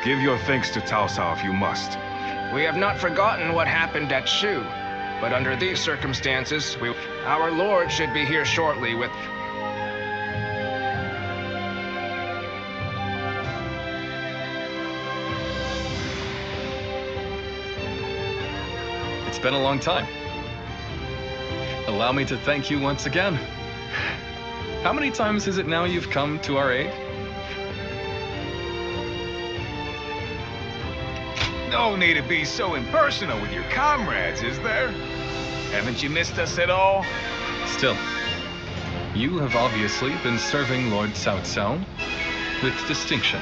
Give your thanks to Cao Cao if you must. We have not forgotten what happened at Shu, but under these circumstances, our Lord should be here shortly with... It's been a long time. Allow me to thank you once again. How many times is it now you've come to our aid? No need to be so impersonal with your comrades, is there? Haven't you missed us at all? Still, you have obviously been serving Lord Cao Cao with distinction.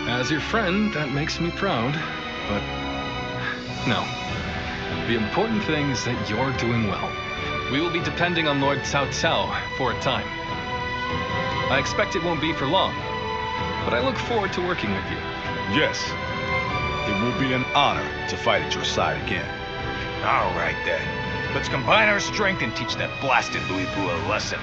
As your friend, that makes me proud, but no. The important thing is that you're doing well. We will be depending on Lord Cao Cao for a time. I expect it won't be for long, but I look forward to working with you. Yes. It will be an honor to fight at your side again. All right then. Let's combine our strength and teach that blasted Liu Bei a lesson.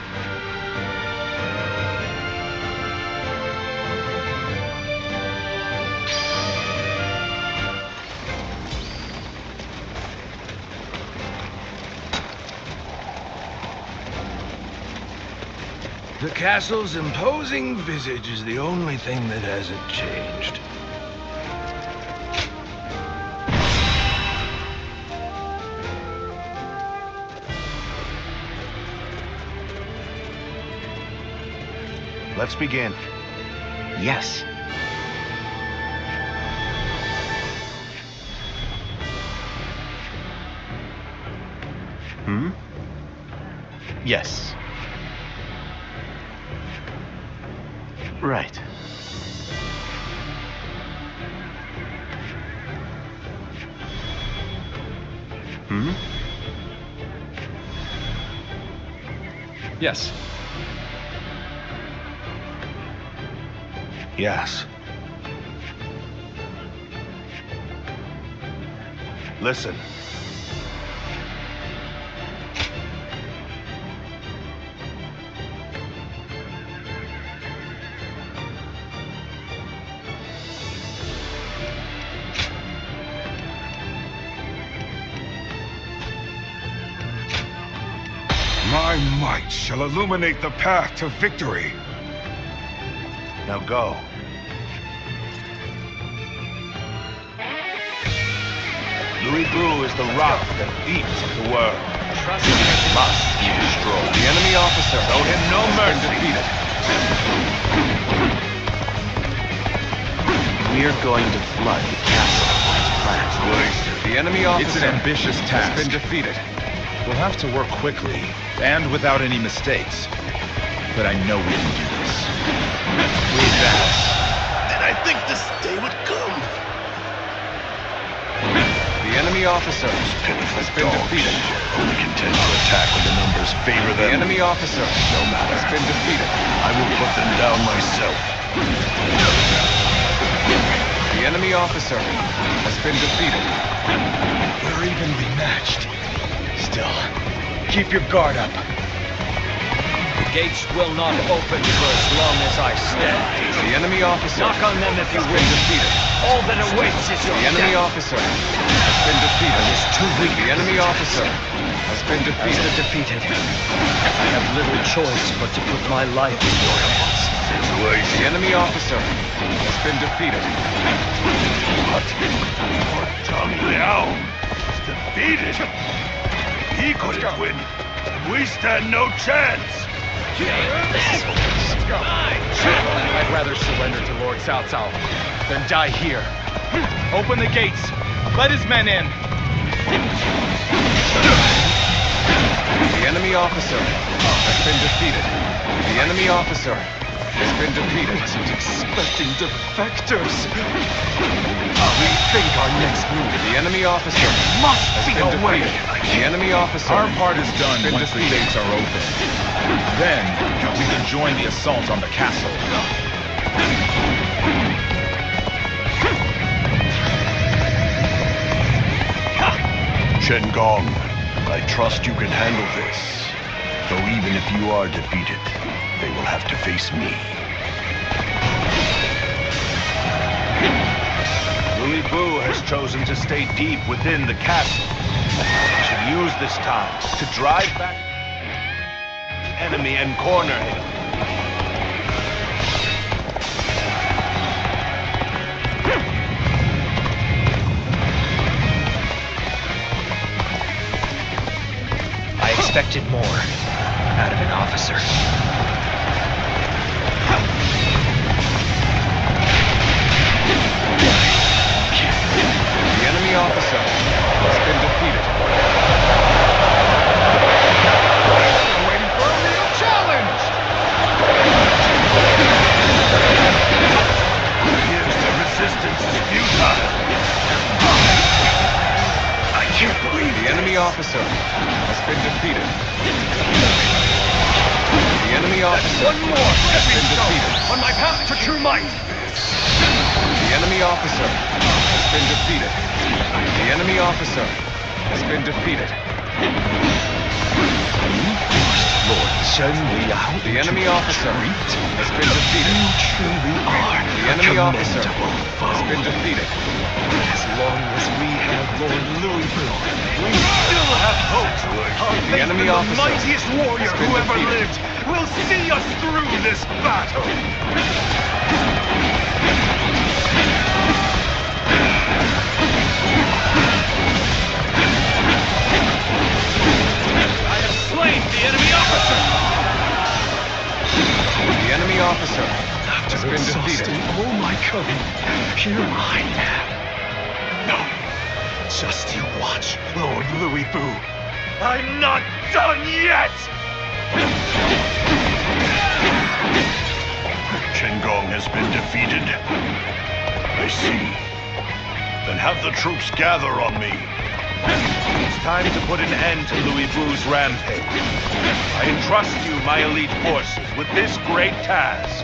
The castle's imposing visage is the only thing that hasn't changed. Let's begin. Yes. Yes. Right. Yes. Yes. Listen. My might shall illuminate the path to victory. Now go. Liu Bei is the rock that eats the world. It must be destroyed. The enemy officer. Show him no mercy. Defeated. We're going to flood the castle as planned. The enemy officer. It's an ambitious task. Has been defeated. We'll have to work quickly and without any mistakes. But I know we can do this. With that, Did I think this day would come? The enemy officer has been defeated. Only contend to attack when the numbers favor The them. enemy officer No matter. has been defeated. I will put them down myself. The enemy officer has been defeated. We're evenly matched. Still, keep your guard up. The gates will not open for as long as I stand. The enemy officer. Knock on them if you wish. Defeated. All that awaits is your The enemy death. officer has been defeated. It is too weak. The enemy officer has been As defeated. the defeated, I have little choice but to put my life in your hands. The enemy officer has been defeated. What? Lord Zhang Liao is defeated. He couldn't win. We stand no chance. Let's go. I'd rather surrender to Lord Cao Cao than die here. Open the gates. Let his men in. The enemy officer has been defeated. The enemy officer has been defeated. I wasn't expecting defectors. Rethink our next move. The enemy officer Must has be been a way. defeated. The enemy officer. Our part is done has been once the defeated. gates are open. Then we can join the assault on the castle. Chen Gong, I trust you can handle this. Though even if you are defeated, they will have to face me. chosen to stay deep within the castle. We should use this time to drive back the enemy and corner him. I expected more out of an officer. The enemy officer has been defeated. I'm waiting for a real challenge! Here's the resistance is futile. I can't believe the enemy officer has been defeated. The enemy officer One more has been stepping stone defeated. on my path to true might! The enemy officer has been defeated. The enemy officer has been defeated. Lord Chen Liao. The enemy officer has been defeated. You truly are The enemy a officer commendable has foe. been defeated. As long as we have Lord Louis Vu, we still have hope. Our The enemy officer mightiest warrior has been who ever defeated. lived will see us through this battle. I have slain the enemy officer! The enemy officer has After been exhausting defeated. all my cunning, here I am. No, just you watch, Lord Louis Vu. I'm not done yet! Chen Gong has been defeated. I see. Then have the troops gather on me. It's time to put an end to Louis Vu's rampage. I entrust you, my elite forces, with this great task.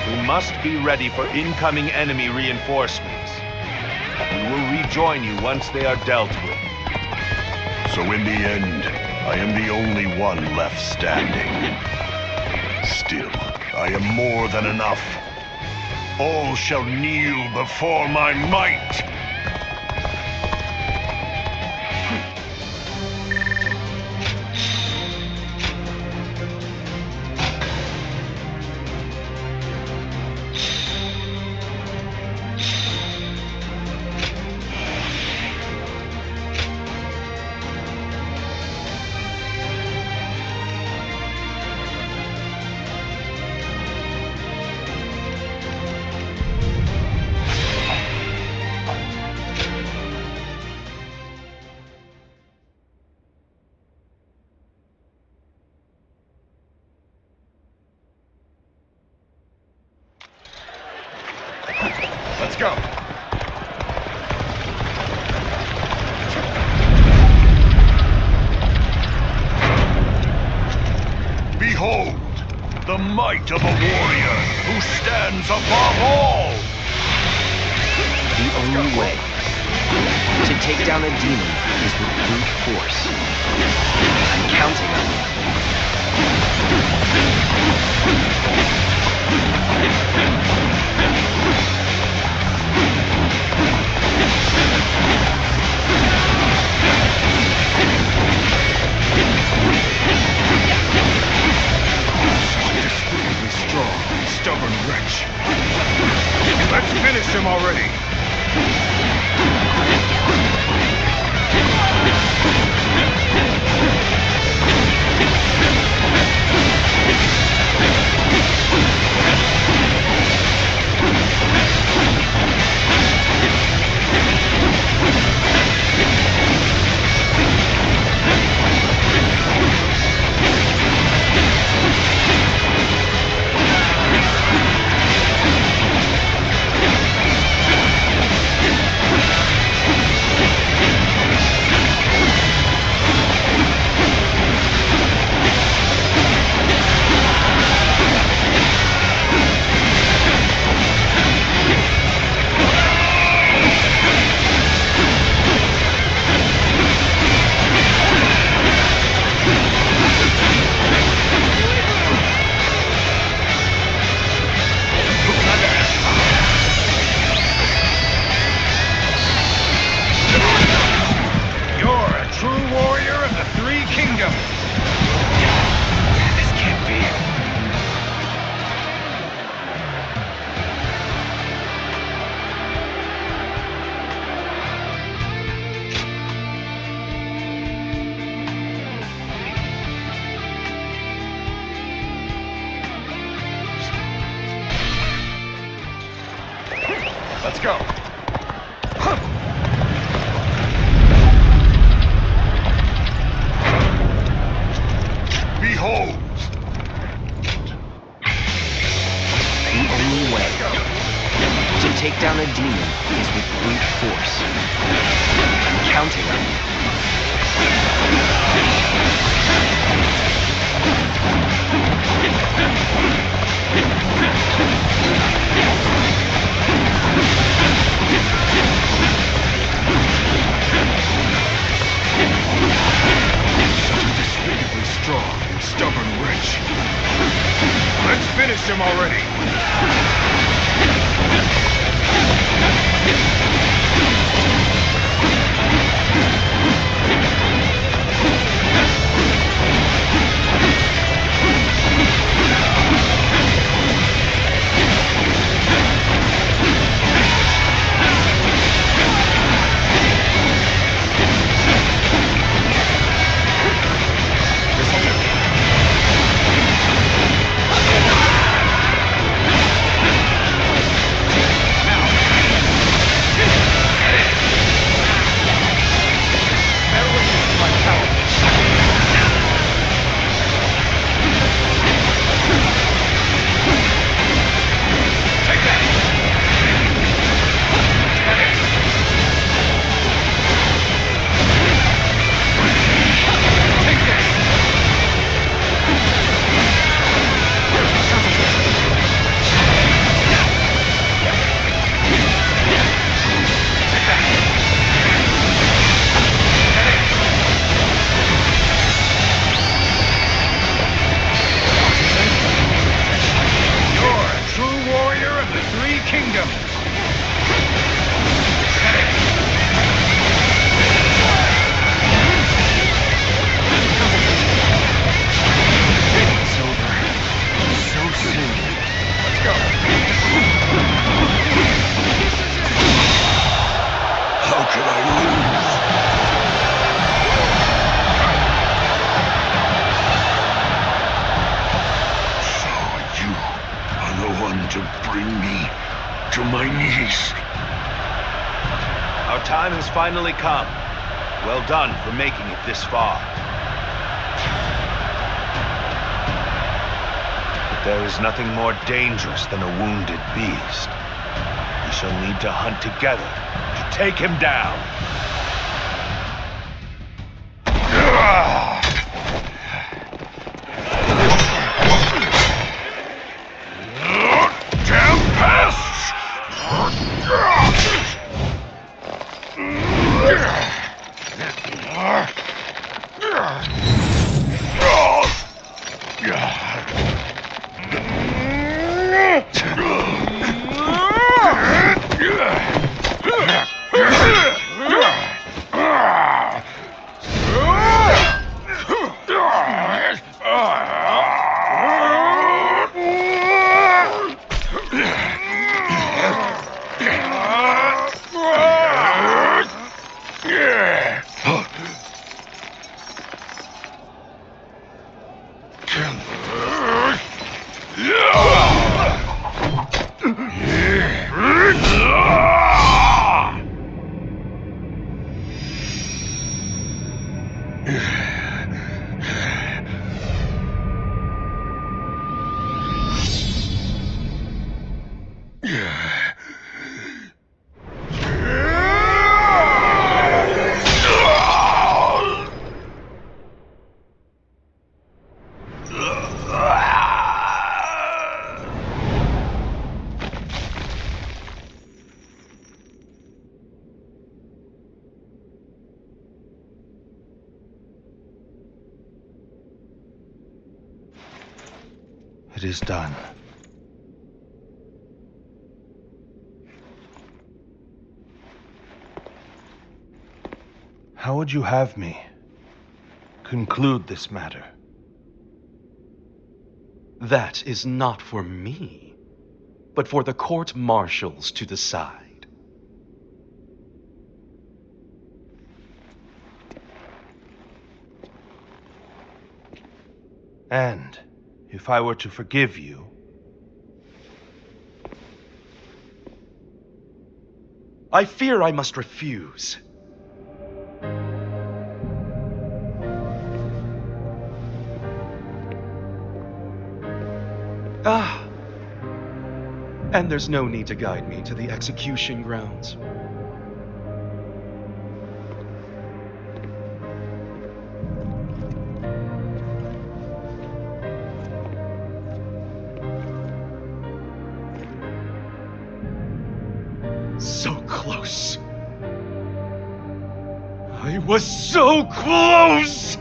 We must be ready for incoming enemy reinforcements. We will rejoin you once they are dealt with. So in the end, I am the only one left standing. Still, I am more than enough. All shall kneel before my might. Let's go! Behold, the might of a warrior who stands above all! The only way to take down a demon is with brute force. I'm counting on you. Inexplicably strong, stubborn wretch. Let's finish him already! Let's go. Behold! The only way to take down a demon is with brute force. I'm counting on you. Such a despicably strong and stubborn wretch. Let's finish him already. To bring me to my knees. Our time has finally come. Well done for making it this far. But there is nothing more dangerous than a wounded beast. We shall need to hunt together to take him down. It is done. How would you have me conclude this matter? That is not for me, but for the court-martials to decide. And if I were to forgive you, I fear I must refuse. And there's no need to guide me to the execution grounds. So close. I was so close!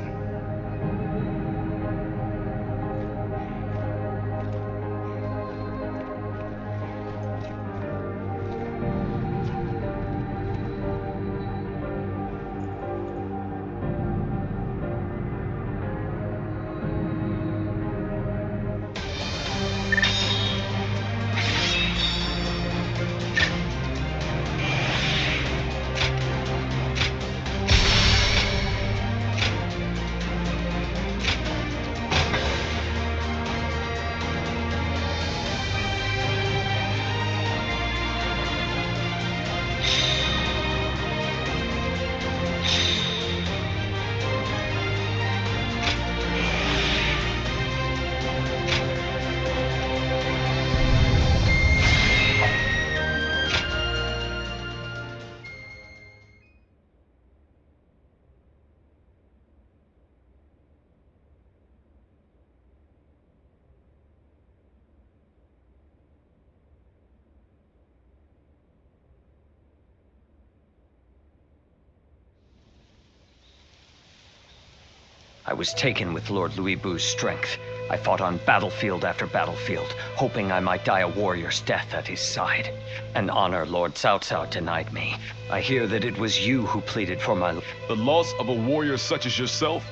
I was taken with Lord Liu Bei's strength. I fought on battlefield after battlefield, hoping I might die a warrior's death at his side. An honor Lord Cao Cao denied me. I hear that it was you who pleaded for my... The loss of a warrior such as yourself,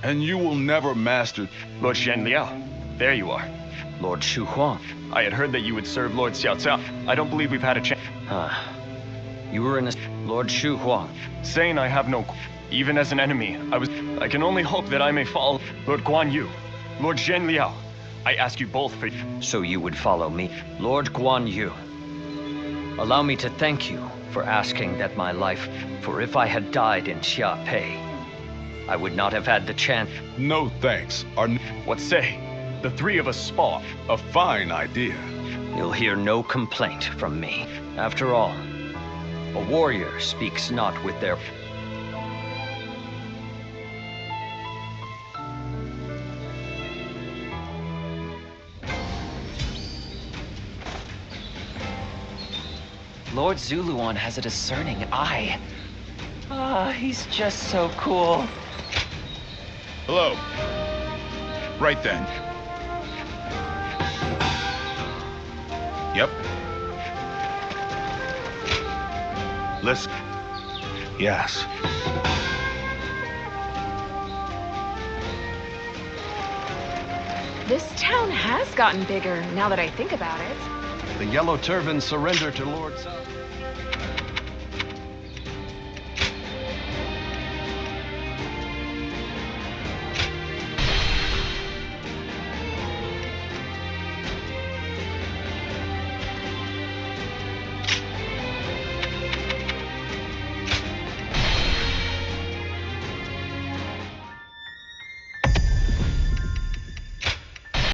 and you will never master... Lord Zhang Liao, there you are. Lord Shu Huang. I had heard that you would serve Lord Cao Cao. I don't believe we've had a chance. You were in a... Lord Shu Huang. Saying I have no... Even as an enemy, I can only hope that I may follow Lord Guan Yu, Lord Zhang Liao. I ask you both for... So you would follow me, Lord Guan Yu. Allow me to thank you for asking that my life... For if I had died in Xiapi, I would not have had the chance... No thanks. What say? The three of us spar. A fine idea. You'll hear no complaint from me. After all, a warrior speaks not with their... Lord Zuluan has a discerning eye. He's just so cool. Hello. Right then. Yep. Listen. Yes. This town has gotten bigger, now that I think about it. The Yellow Turban surrendered to Lord Cao.